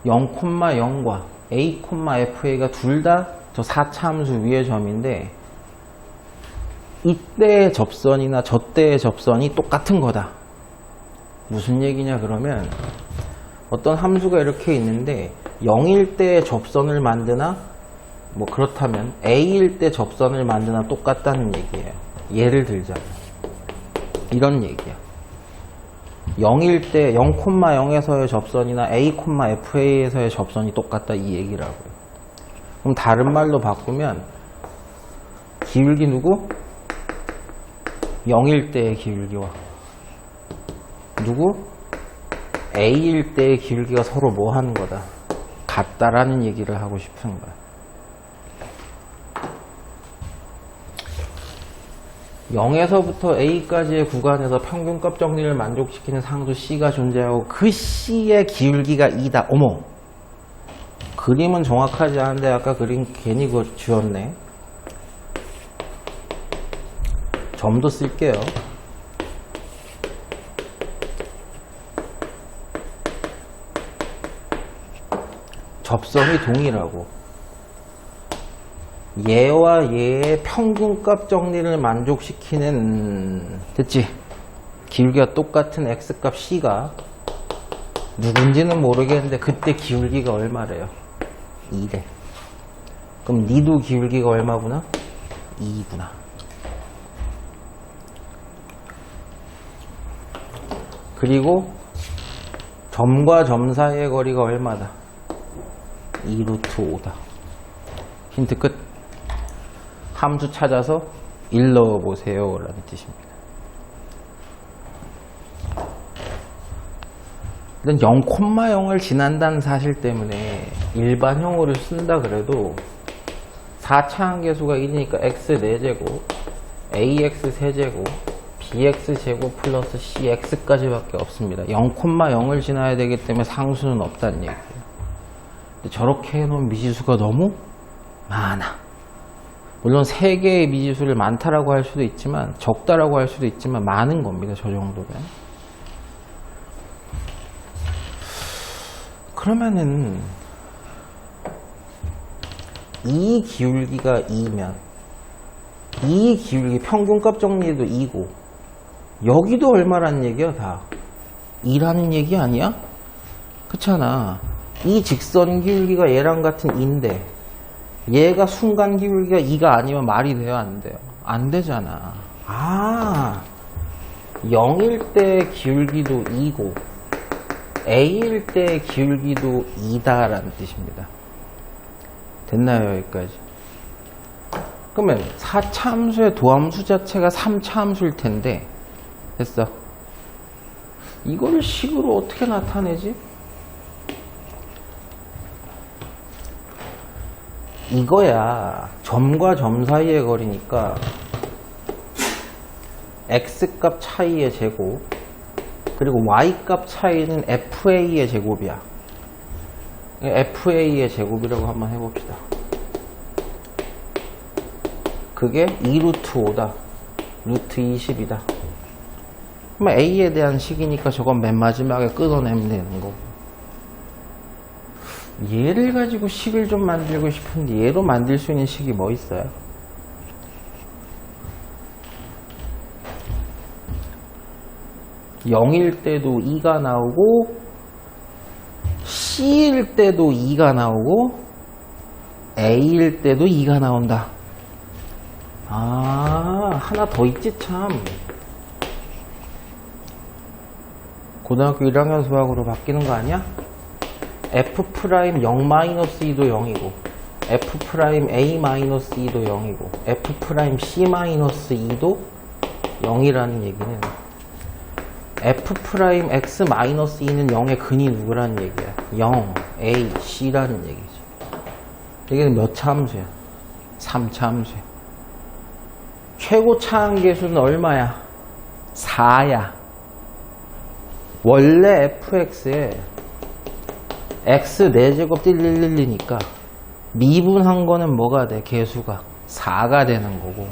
0,0과 a, fa가 둘 다 저 4차 함수 위의 점인데 이때의 접선이나 저때의 접선이 똑같은 거다. 무슨 얘기냐 그러면 어떤 함수가 이렇게 있는데 0일 때 접선을 만드나 뭐 그렇다면 a일 때 접선을 만드나 똑같다는 얘기예요. 예를 들자면 이런 얘기야. 0일 때 0,0에서의 접선이나 a, fa에서의 접선이 똑같다 이 얘기라고요. 그럼 다른 말로 바꾸면 기울기 누구? 0일 때의 기울기와 누구? a일 때의 기울기가 서로 뭐 하는 거다? 같다라는 얘기를 하고 싶은 거야. 0에서부터 a까지의 구간에서 평균값 정리를 만족시키는 상수 C가 존재하고 그 C의 기울기가 2다. 어머! 그림은 정확하지 않은데 아까 그림 괜히 지웠네. 점도 쓸게요. 접선이 동일하고 얘와 얘의 평균값 정리를 만족시키는 됐지? 기울기가 똑같은 x값 c가 누군지는 모르겠는데 그때 기울기가 얼마래요? 2래. 그럼 니도 기울기가 얼마구나? 2구나. 그리고 점과 점 사이의 거리가 얼마다? 2루트 5다. 힌트 끝. 함수 찾아서 1 넣어보세요 라는 뜻입니다. 일단 0,0을 지난다는 사실 때문에 일반형으로 쓴다 그래도 4차항계수가 1이니까 x 4제곱, ax 세제곱, bx제곱 플러스 cx까지밖에 없습니다. 0,0을 지나야 되기 때문에 상수는 없다는 얘기예요. 근데 저렇게 해놓은 미지수가 너무 많아. 물론 3개의 미지수를 많다라고 할 수도 있지만 적다라고 할 수도 있지만 많은 겁니다. 저 정도면. 그러면은 이 기울기가 2면 이 기울기 평균값 정리도 2고 여기도 얼마라는 얘기야? 다 2라는 얘기 아니야? 그렇잖아. 이 직선 기울기가 얘랑 같은 2인데 얘가 순간 기울기가 2가 아니면 말이 돼요? 안 돼요? 안 되잖아. 0일 때 기울기도 2고 A일 때 기울기도 2다라는 뜻입니다. 됐나요? 여기까지? 그러면 4차 함수의 도함수 자체가 3차 함수일 텐데 됐어. 이걸 식으로 어떻게 나타내지? 이거야. 점과 점 사이의 거리니까 x값 차이의 제곱 그리고 y값 차이는 fa의 제곱이야. fa의 제곱이라고 한번 해봅시다. 그게 2루트 5다. 루트 20이다. 그럼 a에 대한 식이니까 저건 맨 마지막에 끊어내면 되는 거고. 얘를 가지고 식을 좀 만들고 싶은데 얘로 만들 수 있는 식이 뭐 있어요? (0일) 때도 2가 나오고 C일 때도 2가 나오고 A일 때도 2가 나온다. 하나 더 있지 참. 고등학교 1학년 수학으로 바뀌는 거 아니야? F'0-2도 0이고 F'A-2도 0이고 F'C-2도 0이라는 얘기는 F'X-2는 0의 근이 누구라는 얘기야? 0, A, C라는 얘기죠. 여기는 몇 차 함수야? 3차 함수야. 최고 차항계수는 얼마야? 4야. 원래 fx에 x 4제곱 111이니까 미분한 거는 뭐가 돼? 계수가 4가 되는 거고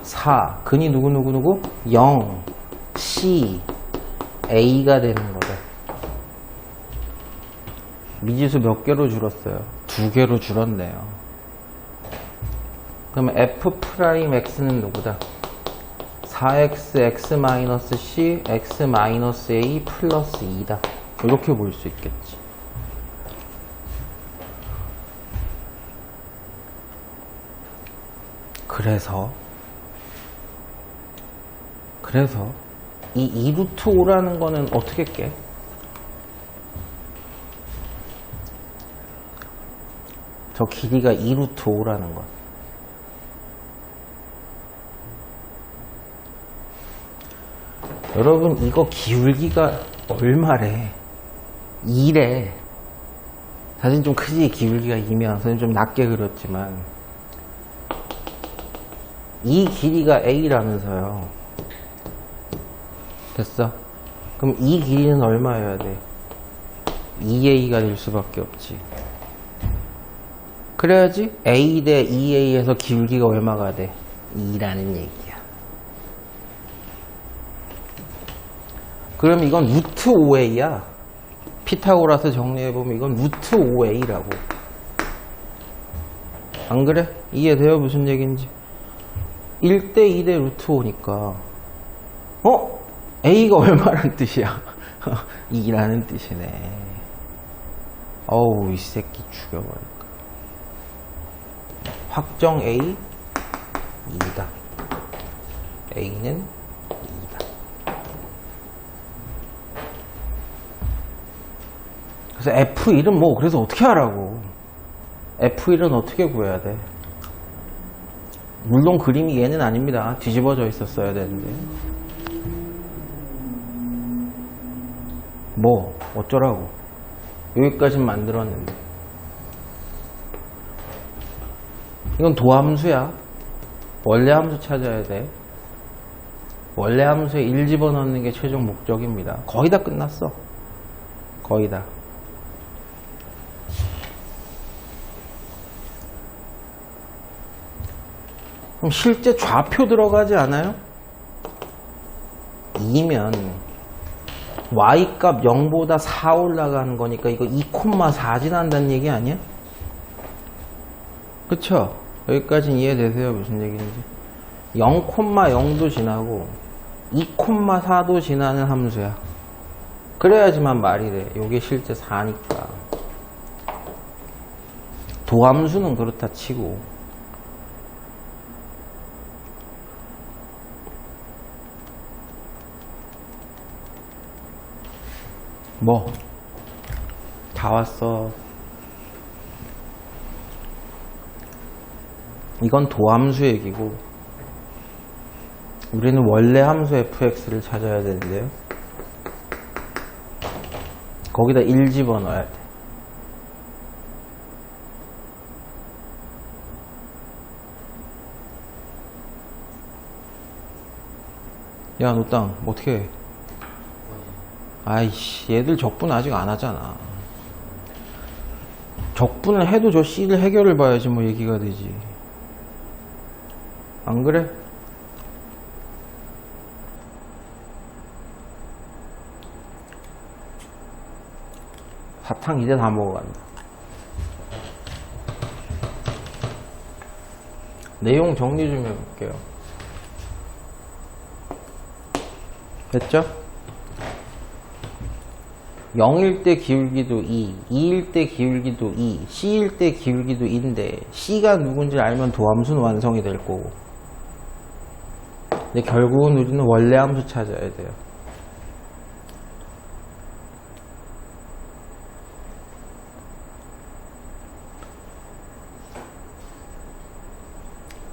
4 근이 누구 0 C A가 되는 거다. 미지수 몇 개로 줄었어요? 2개로 줄었네요. 그러면 F'X는 누구다? 4x x-c x-a 플러스 2다. 이렇게 볼 수 있겠지. 그래서 이 2루트 5라는 거는 어떻게 깨? 저 길이가 2루트 5라는 건 여러분 이거 기울기가 얼마래? 2래. 사진 좀 크지? 기울기가 2면 선생님 좀 낮게 그렸지만 이 길이가 A라면서요. 됐어? 그럼 이 길이는 얼마여야 돼? 2A가 될 수밖에 없지. 그래야지 A 대 2A에서 기울기가 얼마가 돼? 2라는 얘기야. 그럼 이건 루트 5a야. 피타고라스 정리해보면 이건 루트 5a라고. 안 그래? 이해돼요? 무슨 얘기인지. 1대 2대 루트 5니까 a가 얼마란 뜻이야? 2라는 뜻이네. 어우, 이 새끼 죽여버릴까. 확정 a 2다. a는 2다. 그래서 F1은 뭐 그래서 어떻게 하라고. F1은 어떻게 구해야 돼? 물론 그림이 얘는 아닙니다. 뒤집어져 있었어야 되는데. 뭐 어쩌라고. 여기까진 만들었는데. 이건 도함수야. 원래 함수 찾아야 돼. 원래 함수에 1 집어넣는 게 최종 목적입니다. 거의 다 끝났어. 거의 다. 그럼 실제 좌표 들어가지 않아요? 2면 y값 0보다 4 올라가는 거니까 이거 2,4 지난다는 얘기 아니야? 그쵸? 여기까지는 이해되세요? 무슨 얘기인지. 0,0도 지나고 2,4도 지나는 함수야. 그래야지만 말이 돼. 요게 실제 4니까. 도함수는 그렇다 치고. 뭐? 다 왔어. 이건 도함수 얘기고 우리는 원래 함수 fx를 찾아야 되는데요. 거기다 1 집어넣어야 돼. 야, 너 땅 어떻게 해? 아이씨, 얘들 적분 아직 안 하잖아. 적분을 해도 저 C를 해결을 봐야지 뭐 얘기가 되지. 안 그래? 사탕 이제 다 먹어간다. 내용 정리 좀 해볼게요. 됐죠? 0일 때 기울기도 2, 2일 때 기울기도 2, C일 때 기울기도 2인데 C가 누군지 알면 도함수는 완성이 될 거고. 근데 결국은 우리는 원래 함수 찾아야 돼요.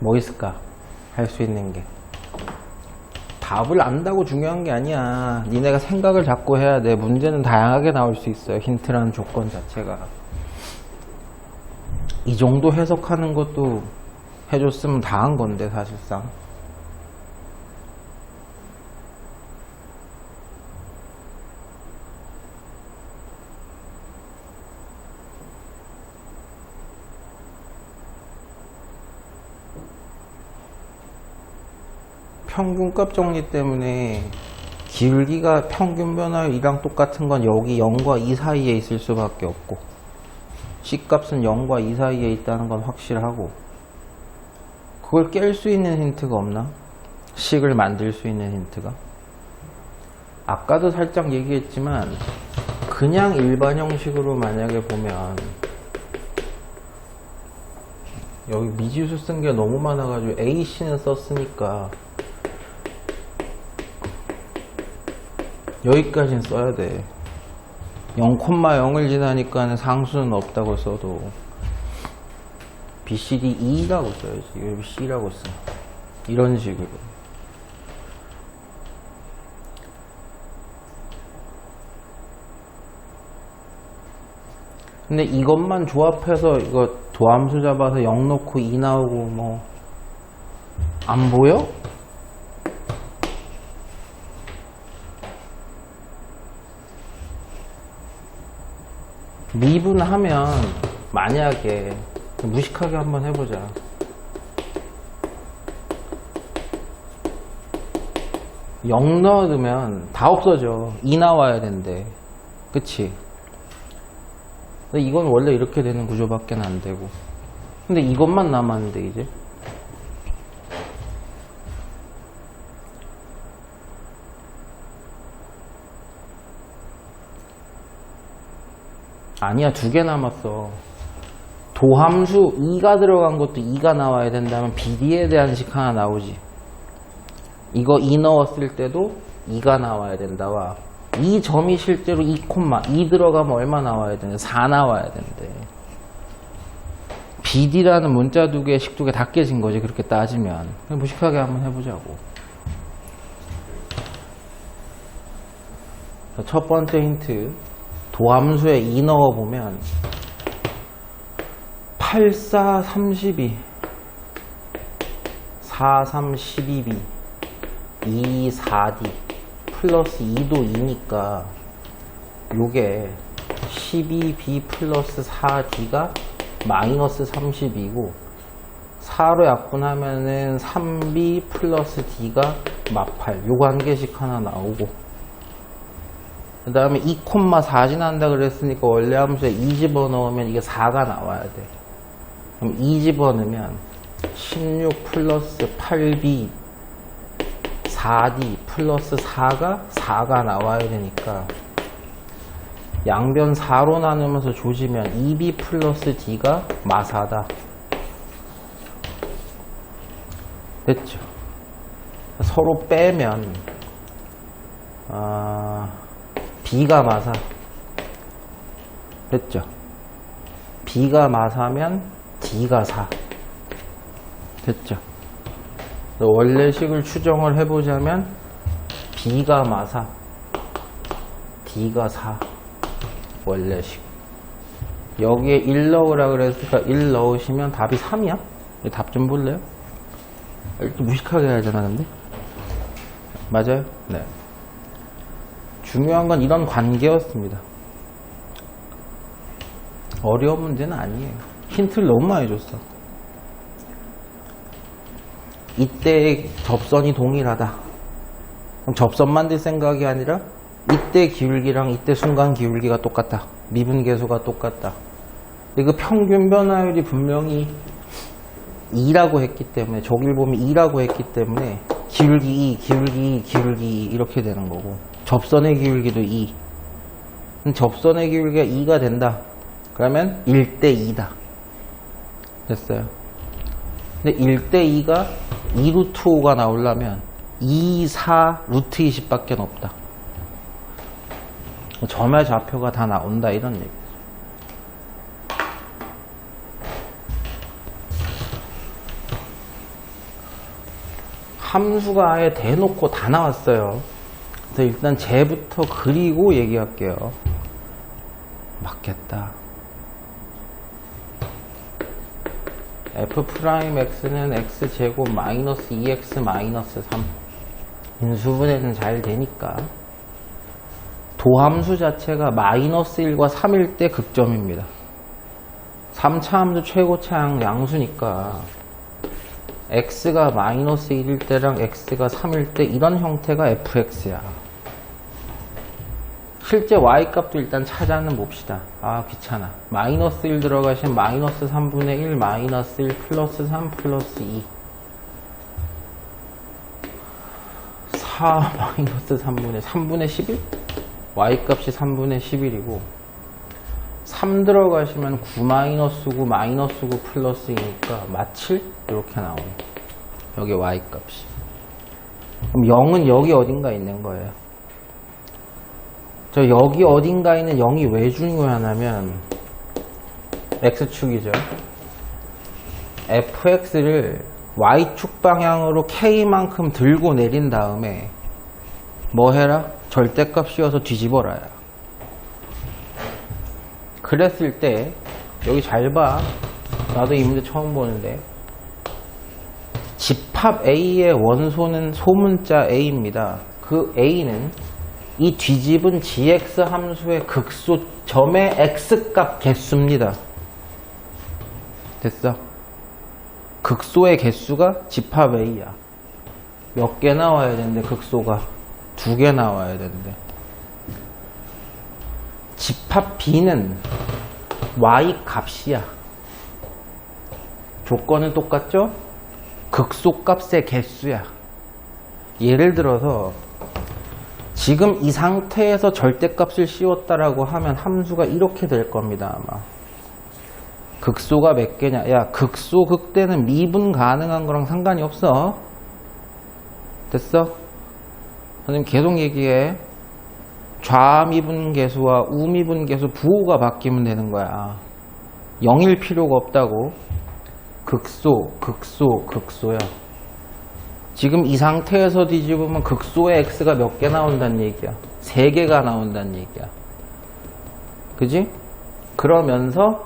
뭐 있을까? 할 수 있는 게. 답을 안다고 중요한 게 아니야. 니네가 생각을 자꾸 해야 돼. 문제는 다양하게 나올 수 있어요. 힌트라는 조건 자체가. 이 정도 해석하는 것도 해줬으면 다 한 건데 사실상. 평균값 정리 때문에 기울기가 평균 변화율이랑 똑같은 건 여기 0과 2 사이에 있을 수밖에 없고 C값은 0과 2 사이에 있다는 건 확실하고 그걸 깰 수 있는 힌트가 없나? 식을 만들 수 있는 힌트가? 아까도 살짝 얘기했지만 그냥 일반 형식으로 만약에 보면 여기 미지수 쓴 게 너무 많아가지고 AC는 썼으니까 여기까지는 써야 돼. 0,0을 지나니까는 상수는 없다고 써도 BCD 2라고 써야지. 여기 C라고 써. 이런 식으로. 근데 이것만 조합해서 이거 도함수 잡아서 0 넣고 2 나오고 뭐 안 보여? 미분하면 만약에 무식하게 한번 해보자. 0 넣으면 다 없어져. 2 나와야 된대. 그치? 근데 이건 원래 이렇게 되는 구조밖에 안 되고. 근데 이것만 남았는데 이제. 아니야, 2개 남았어. 도함수 2가 들어간 것도 2가 나와야 된다면 비디에 대한 식 하나 나오지. 이거 2 넣었을 때도 2가 나와야 된다와 이 점이 실제로 2, 2 들어가면 얼마 나와야 되는데 4 나와야 되는데 BD라는 문자 2개, 식 2개 다 깨진 거지. 그렇게 따지면. 그냥 무식하게 한번 해보자고. 첫 번째 힌트. 도함수에 2 넣어보면 8, 4, 32 4, 3, 12B 2, 4D 플러스 2도 2니까 요게 12B 플러스 4D가 마이너스 30이고 4로 약분하면은 3B 플러스 D가 마8 요거 한 개씩 하나 나오고 그 다음에 2,4 지난다 그랬으니까 원래 함수에 2 집어넣으면 이게 4가 나와야 돼. 그럼 2 집어넣으면 16 플러스 8B 4D 플러스 4가 나와야 되니까 양변 4로 나누면서 조지면 2B 플러스 D가 마4다. 됐죠? 서로 빼면 B가 마사. 됐죠? B가 마사면 D가 4. 됐죠? 원래식을 추정을 해보자면 B가 마사, D가 4. 원래식. 여기에 1 넣으라 그랬으니까 1 넣으시면 답이 3이야? 답 좀 볼래요? 이렇게 무식하게 해야 되나 근데? 맞아요? 네. 중요한 건 이런 관계였습니다. 어려운 문제는 아니에요. 힌트를 너무 많이 줬어. 이때의 접선이 동일하다. 그럼 접선 만들 생각이 아니라 이때 기울기랑 이때 순간 기울기가 똑같다. 미분계수가 똑같다. 그 평균 변화율이 분명히 2라고 했기 때문에 저길 보면 2라고 했기 때문에 기울기 2, 기울기 2, 기울기 2 이렇게 되는 거고 접선의 기울기도 2. 접선의 기울기가 2가 된다. 그러면 1대2다. 됐어요. 근데 1대2가 2 루트 5가 나오려면 2, 4, 루트 20밖에 없다. 점의 좌표가 다 나온다 이런 얘기. 함수가 아예 대놓고 다 나왔어요. 그래서 일단 쟤부터 그리고 얘기할게요. 맞겠다. f'x는 x제곱 마이너스 2x 마이너스 3. 인수분해는 잘 되니까. 도함수 자체가 마이너스 1과 3일 때 극점입니다. 3차 함수 최고차항 양수니까 x가 마이너스 1일 때랑 x가 3일 때 이런 형태가 fx야. 실제 y값도 일단 찾아는 봅시다. 아 귀찮아. 마이너스 1 들어가시면 마이너스 3분의 1 마이너스 1 플러스 3 플러스 2 4 마이너스 3분의 11? y값이 3분의 11이고 3 들어가시면 9 마이너스 9 마이너스 9 플러스 2니까 마7 이렇게 나오네. 여기 y값이. 그럼 0은 여기 어딘가 있는 거예요. 저 여기 어딘가 있는 0이 왜 중요하냐면 x축이죠. fx를 y축 방향으로 k만큼 들고 내린 다음에 뭐 해라? 절대값 씌워서 뒤집어라야. 그랬을 때 여기 잘 봐. 나도 이 문제 처음 보는데 집합 A의 원소는 소문자 A입니다. 그 A는 이 뒤집은 gx 함수의 극소 점의 x값 개수입니다. 됐어? 극소의 개수가 집합 A야. 몇 개 나와야 되는데 극소가 2개 나와야 되는데 집합 B는 Y 값이야. 조건은 똑같죠? 극소 값의 개수야. 예를 들어서 지금 이 상태에서 절대값을 씌웠다라고 하면 함수가 이렇게 될 겁니다. 아마 극소가 몇 개냐? 야, 극소 극대는 미분 가능한 거랑 상관이 없어. 됐어? 선생님 계속 얘기해. 좌미분계수와 우미분계수 부호가 바뀌면 되는 거야. 0일 필요가 없다고. 극소, 극소, 극소야. 지금 이 상태에서 뒤집으면 극소의 x가 몇 개 나온다는 얘기야. 3개가 나온다는 얘기야. 그지? 그러면서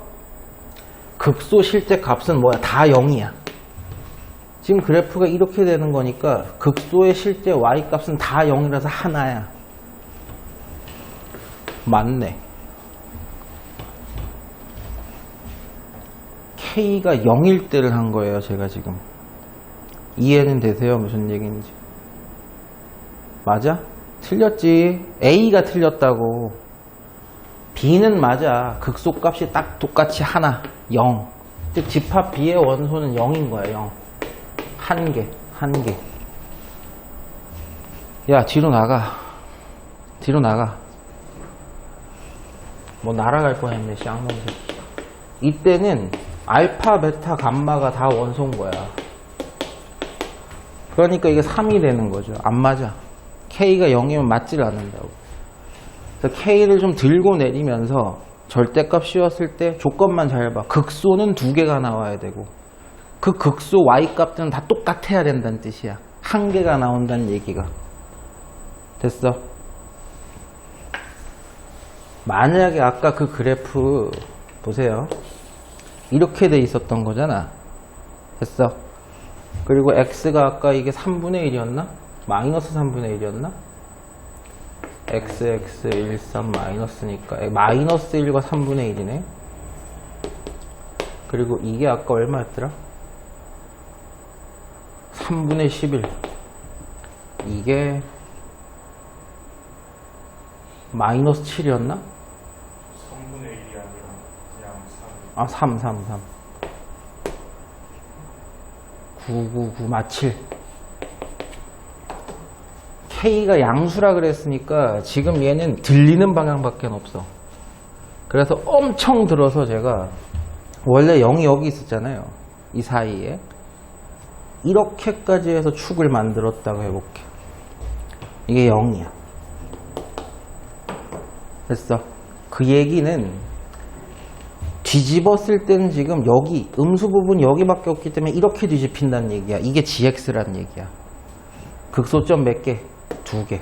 극소 실제 값은 뭐야? 다 0이야. 지금 그래프가 이렇게 되는 거니까 극소의 실제 y 값은 다 0이라서 하나야. 맞네. K가 0일 때를 한 거예요, 제가 지금. 이해는 되세요? 무슨 얘기인지. 맞아? 틀렸지. A가 틀렸다고. B는 맞아. 극소값이 딱 똑같이 하나, 0. 즉 집합 B의 원소는 0인 거야, 0. 한 개. 야, 뒤로 나가. 뒤로 나가. 뭐 날아갈 뻔했네, 쌍놈 새끼. 이때는 알파, 베타, 감마가 다 원소인 거야. 그러니까 이게 3이 되는 거죠. 안 맞아. K가 0이면 맞질 않는다고. 그래서 K를 좀 들고 내리면서 절대값 씌웠을 때 조건만 잘 봐. 극소는 2개가 나와야 되고 그 극소 Y 값들은 다 똑같아야 된다는 뜻이야. 1개가 나온다는 얘기가. 됐어? 만약에 아까 그 그래프 보세요. 이렇게 돼 있었던 거잖아. 됐어? 그리고 x가 아까 이게 3분의 1이었나? 마이너스 3분의 1이었나? x 1, 3 마이너스니까 마이너스 1과 3분의 1이네. 그리고 이게 아까 얼마였더라? 3분의 11. 이게 마이너스 7이었나? 3분의 1이 아니라 그냥 3. 아, 3. 999 마7. K가 양수라 그랬으니까 지금 얘는 들리는 방향밖에 없어. 그래서 엄청 들어서 제가 원래 0이 여기 있었잖아요. 이 사이에. 이렇게까지 해서 축을 만들었다고 해볼게. 이게 0이야. 됐어. 그 얘기는 뒤집었을 때는 지금 여기 음수 부분 여기밖에 없기 때문에 이렇게 뒤집힌다는 얘기야. 이게 gx라는 얘기야. 극소점 몇 개? 2개.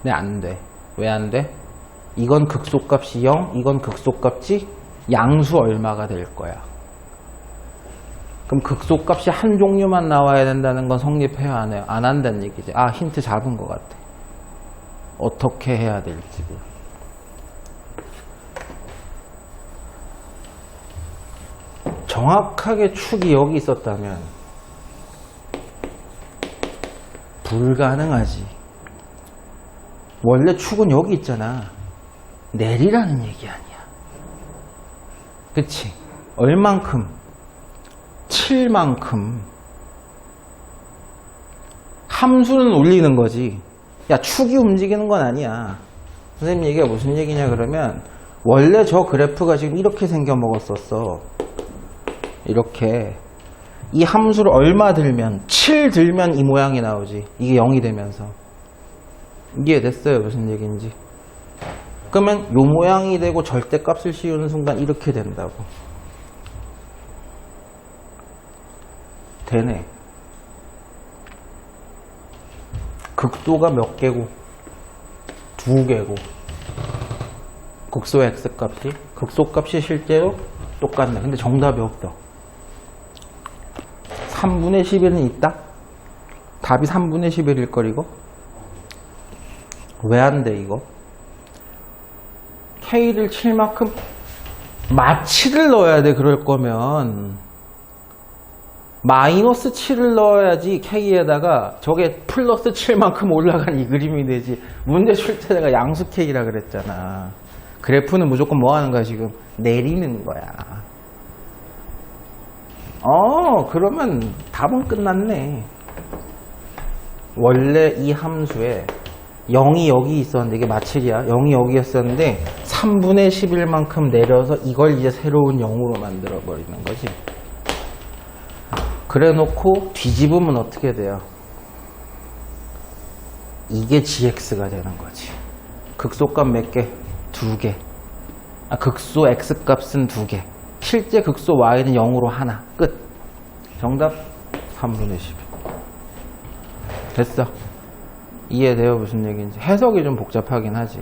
근데 안 돼. 왜 안 돼? 이건 극소값이 0, 이건 극소값이 양수 얼마가 될 거야. 그럼 극소값이 한 종류만 나와야 된다는 건 성립해야 안 해요? 안 한다는 얘기지. 아, 힌트 잡은 것 같아. 어떻게 해야 될지. 정확하게 축이 여기 있었다면 불가능하지. 원래 축은 여기 있잖아. 내리라는 얘기 아니야. 그치? 얼만큼? 7만큼. 함수는 올리는 거지. 야, 축이 움직이는 건 아니야. 선생님 얘기가 무슨 얘기냐 그러면 원래 저 그래프가 지금 이렇게 생겨 먹었었어. 이렇게. 이 함수를 얼마 들면 7 들면 이 모양이 나오지. 이게 0이 되면서. 이해됐어요? 무슨 얘기인지. 그러면 요 모양이 되고 절대값을 씌우는 순간 이렇게 된다고. 되네. 극도가 몇 개고? 2개고. 극소 x값이? 극소값이 실제로 똑같네. 근데 정답이 없다. 3분의 11은 있다? 답이 3분의 11일 걸 이거? 왜 안 돼 이거? K를 7만큼 마7을 넣어야 돼. 그럴 거면 마이너스 7을 넣어야지 K에다가 저게 플러스 7만큼 올라간 이 그림이 되지. 문제 출 때 내가 양수 K라 그랬잖아. 그래프는 무조건 뭐 하는 거야 지금? 내리는 거야. 그러면 답은 끝났네. 원래 이 함수에 0이 여기 있었는데, 이게 마칠이야. 0이 여기였었는데 3분의 11만큼 내려서 이걸 이제 새로운 0으로 만들어 버리는 거지. 그래 놓고 뒤집으면 어떻게 돼요? 이게 gx가 되는 거지. 극소값 몇 개? 2개. 극소 x 값은 2개. 실제 극소 y는 0으로 하나. 끝. 정답 3분의 10. 됐어. 이해돼요? 무슨 얘기인지. 해석이 좀 복잡하긴 하지.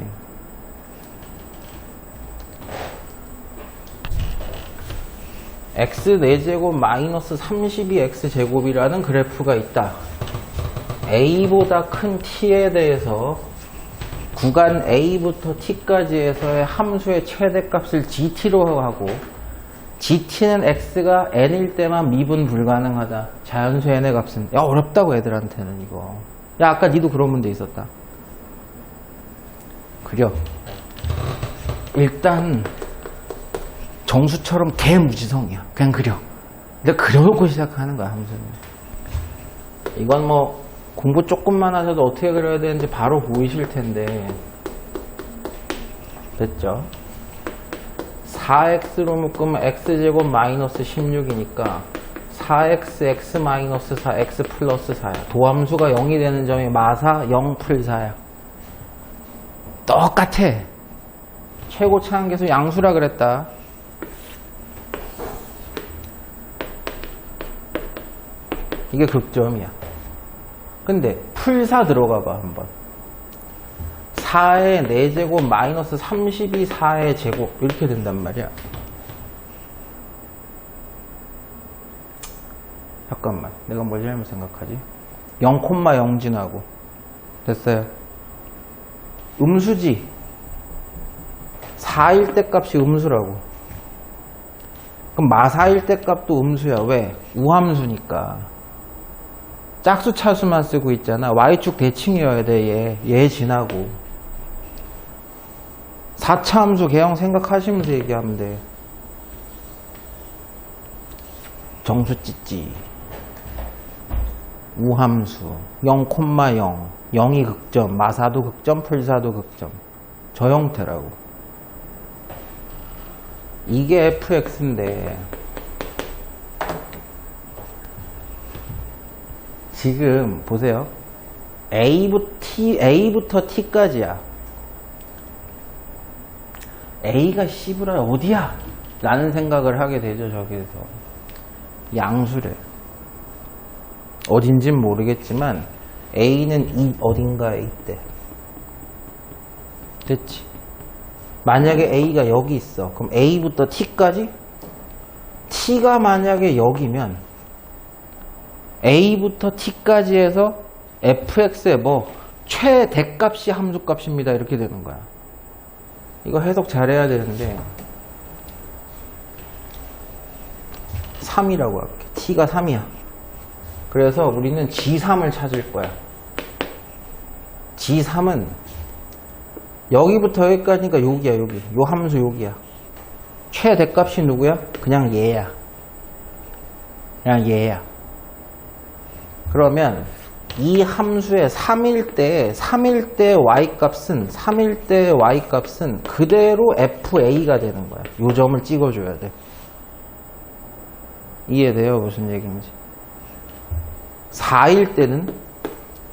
x 4제곱 마이너스 32x제곱이라는 그래프가 있다. a보다 큰 t에 대해서 구간 a부터 t까지에서의 함수의 최대값을 gt로 하고, gt는 x가 n일 때만 미분 불가능하다. 자연수 n의 값은. 야, 어렵다고 애들한테는 이거. 야, 아까 니도 그런 문제 있었다. 그려. 일단 정수처럼 개무지성이야. 그냥 그려. 근데 그려놓고 시작하는 거야, 함수는. 이건 뭐 공부 조금만 하셔도 어떻게 그려야 되는지 바로 보이실 텐데. 됐죠? 4x로 묶으면 x제곱 마이너스 16이니까 4x, x 마이너스 4, x 플러스 4야. 도함수가 0이 되는 점이 마사 0 풀 4야. 똑같아. 최고 차항계수 양수라 그랬다. 이게 극점이야. 근데 풀4 들어가 봐 한번. 4의 4제곱 마이너스 32 4의 제곱 이렇게 된단 말이야. 잠깐만, 내가 뭘 잘못 생각하지? 0,0 지나고. 됐어요. 음수지. 4일 때 값이 음수라고. 그럼 마사일 때 값도 음수야. 왜? 우함수니까. 짝수 차수만 쓰고 있잖아. y축 대칭이어야 돼. 얘 지나고. 4차 함수 개형 생각하시면서 얘기하면 돼. 정수 찢지. 우함수 0,0 0이 극점, 마사도 극점, 풀사도 극점. 저 형태라고. 이게 fx인데 지금 보세요. A부터 T까지야. A가 씨부라 어디야? 라는 생각을 하게 되죠. 저기서 양수래. 어딘진 모르겠지만 A는 이 어딘가에 있대. 됐지? 만약에 A가 여기 있어. 그럼 A부터 T까지? T가 만약에 여기면 A부터 T까지 해서 fx의 뭐 최대값이 함수값입니다. 이렇게 되는 거야. 이거 해석 잘해야 되는데 3이라고 할게. T가 3이야. 그래서 우리는 G3을 찾을 거야. G3은 여기부터 여기까지니까 여기야. 여기. 요 함수 여기야. 최대값이 누구야? 그냥 얘야. 그냥 얘야. 그러면 이 함수의 3일 때 y값은 그대로 fa가 되는 거야. 요 점을 찍어줘야 돼. 이해돼요? 무슨 얘기인지. 4일 때는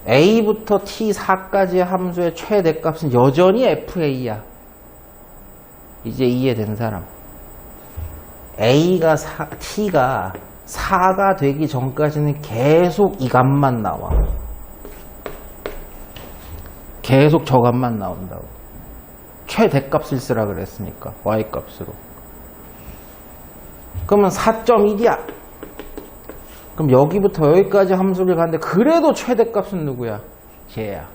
a부터 t4까지의 함수의 최대값은 여전히 fa야. 이제 이해된 사람. t가 4가 되기 전까지는 계속 이 값만 나와. 계속 저 값만 나온다고. 최대값을 쓰라 그랬으니까. y값으로. 그러면 4.1이야. 그럼 여기부터 여기까지 함수를 가는데 그래도 최대값은 누구야? 쟤야.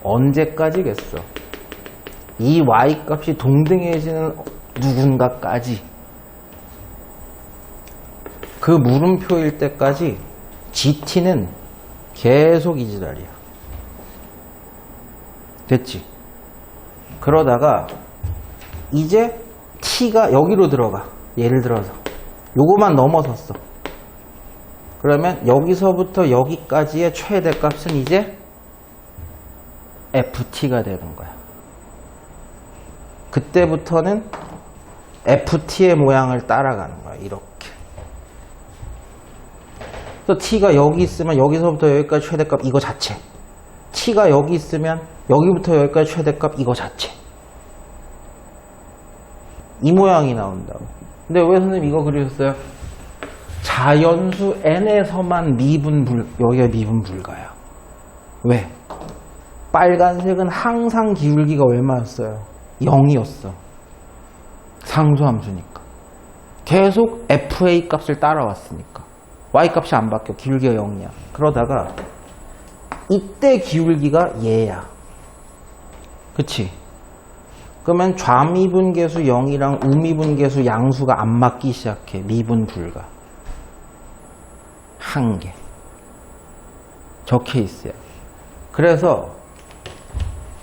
언제까지겠어? 이 y값이 동등해지는 누군가까지. 그 물음표일 때까지 GT는 계속 이 지랄이야. 됐지? 그러다가 이제 T가 여기로 들어가. 예를 들어서 요거만 넘어섰어. 그러면 여기서부터 여기까지의 최대값은 이제 FT가 되는 거야. 그때부터는 FT의 모양을 따라가는 거야. 이렇게. 또 T가 여기 있으면 여기서부터 여기까지 최대값 이거 자체. T가 여기 있으면 여기부터 여기까지 최대값 이거 자체. 이 모양이 나온다고. 근데 왜 선생님 이거 그리셨어요? 자연수 n에서만 여기가 미분 불가야. 왜? 빨간색은 항상 기울기가 얼마였어요? 0이었어. 상수함수니까. 계속 FA 값을 따라왔으니까. Y 값이 안 바뀌어. 기울기가 0이야. 그러다가 이때 기울기가 얘야. 그치? 그러면 좌미분계수 0이랑 우미분계수 양수가 안 맞기 시작해. 미분 불가. 한 개. 저 케이스야. 그래서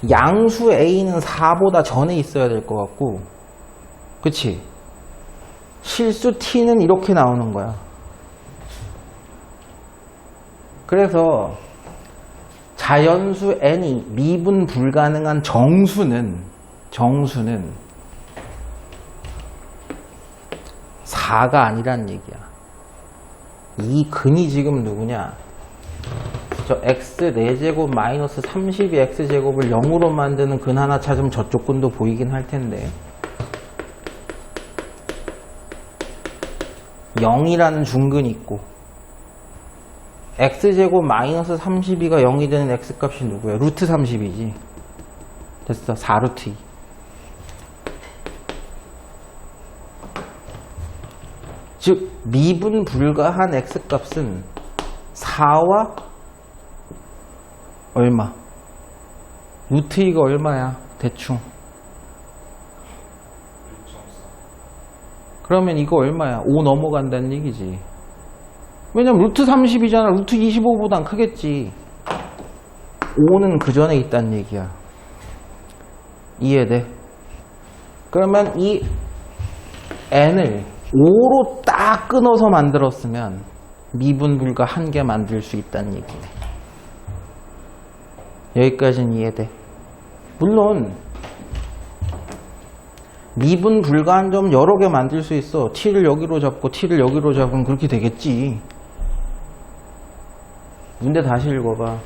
양수 A는 4보다 전에 있어야 될 것 같고, 그치? 실수 T는 이렇게 나오는 거야. 그래서 자연수 N이 미분 불가능한 정수는 4가 아니란 얘기야. 이 근이 지금 누구냐? 저 x 4제곱 마이너스 32 x제곱을 0으로 만드는 근 하나 찾으면 저쪽 근도 보이긴 할 텐데, 0이라는 중근이 있고 x제곱 마이너스 32가 0이 되는 x값이 누구야? 루트 30이지. 됐어. 4루트 2. 즉 미분 불가한 x값은 4와 얼마? 루트 2가 얼마야? 대충. 6.4. 그러면 이거 얼마야? 5 넘어간다는 얘기지. 왜냐면 루트 30이잖아. 루트 25보단 크겠지. 5는 그 전에 있다는 얘기야. 이해돼? 그러면 이 n을 5로 딱 끊어서 만들었으면 미분 불가 한 개 만들 수 있다는 얘기네. 여기까지는 이해돼? 물론 미분 불가한 점 여러 개 만들 수 있어. t를 여기로 잡고 t를 여기로 잡으면 그렇게 되겠지. 문제 다시 읽어봐.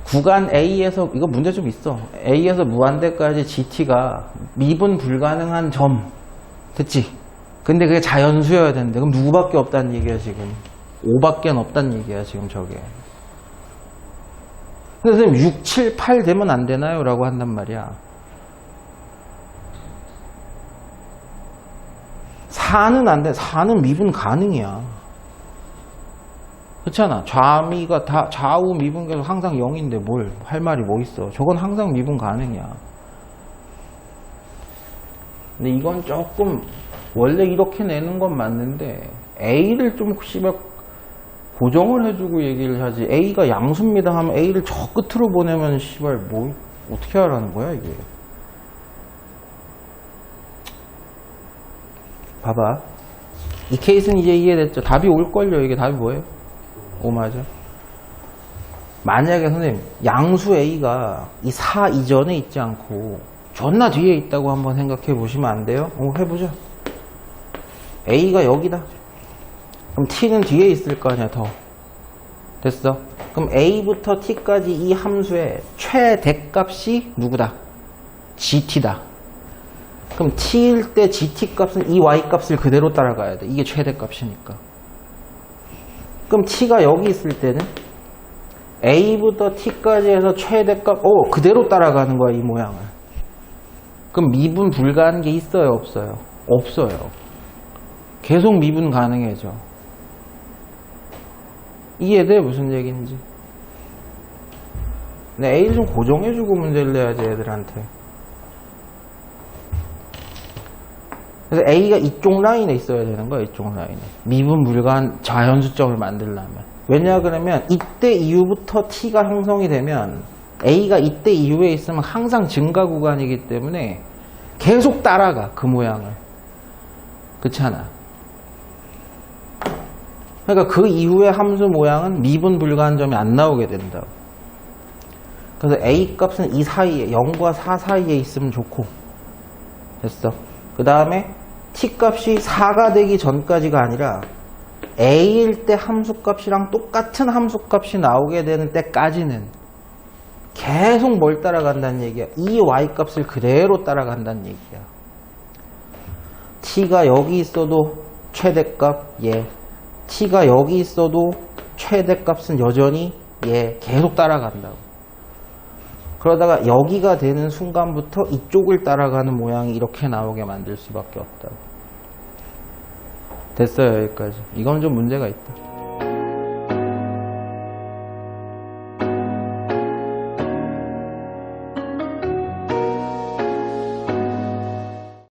구간 A에서, 이거 문제 좀 있어. A에서 무한대까지 GT가 미분 불가능한 점. 됐지? 근데 그게 자연수여야 되는데 그럼 누구밖에 없다는 얘기야 지금. 5밖에 없다는 얘기야 지금 저게. 근데 선생님 6, 7, 8 되면 안 되나요? 라고 한단 말이야. 4는 안 돼. 4는 미분 가능이야. 그렇잖아. 좌미가 다 좌우 미분계수 항상 0인데 뭘 할 말이 뭐 있어. 저건 항상 미분 가능이야. 근데 이건 조금 원래 이렇게 내는 건 맞는데 A를 좀 씨발 고정을 해주고 얘기를 하지. A가 양수입니다 하면 A를 저 끝으로 보내면 씨발 뭐 어떻게 하라는 거야 이게. 봐봐. 이 케이스는 이제 이해됐죠? 답이 올걸요. 이게 답이 뭐예요? 오 맞아. 만약에 선생님 양수 A가 이 4 이전에 있지 않고 존나 뒤에 있다고 한번 생각해 보시면 안 돼요? 해보자. A가 여기다. 그럼 T는 뒤에 있을 거 아니야, 더. 됐어? 그럼 A부터 T까지 이 함수의 최대값이 누구다? GT다. 그럼 T일 때 GT 값은 이 Y 값을 그대로 따라가야 돼. 이게 최대값이니까. 그럼 T가 여기 있을 때는 A부터 T까지 해서 최대값, 그대로 따라가는 거야, 이 모양을. 그럼 미분 불가한 게 있어요, 없어요? 없어요. 계속 미분 가능해져. 이해돼? 무슨 얘기인지. 근데 A를 좀 고정해주고 문제를 내야지, 애들한테. 그래서 A가 이쪽 라인에 있어야 되는 거야. 이쪽 라인에. 미분 불가한 자연수점을 만들려면. 왜냐 그러면 이때 이후부터 T가 형성이 되면 A가 이때 이후에 있으면 항상 증가 구간이기 때문에 계속 따라가. 그 모양을. 그렇잖아. 그러니까 그 이후의 함수 모양은 미분 불가한 점이 안 나오게 된다. 그래서 A 값은 이 사이에 0과 4 사이에 있으면 좋고 됐어. 그 다음에 T 값이 4가 되기 전까지가 아니라 A일 때 함수 값이랑 똑같은 함수 값이 나오게 되는 때까지는 계속 뭘 따라간다는 얘기야. 이 Y 값을 그대로 따라간다는 얘기야. T가 여기 있어도 최대값 얘, T가 여기 있어도 최대값은 여전히 얘 계속 따라간다고. 그러다가 여기가 되는 순간부터 이쪽을 따라가는 모양이 이렇게 나오게 만들 수밖에 없다고. 됐어요, 여기까지. 이건 좀 문제가 있다.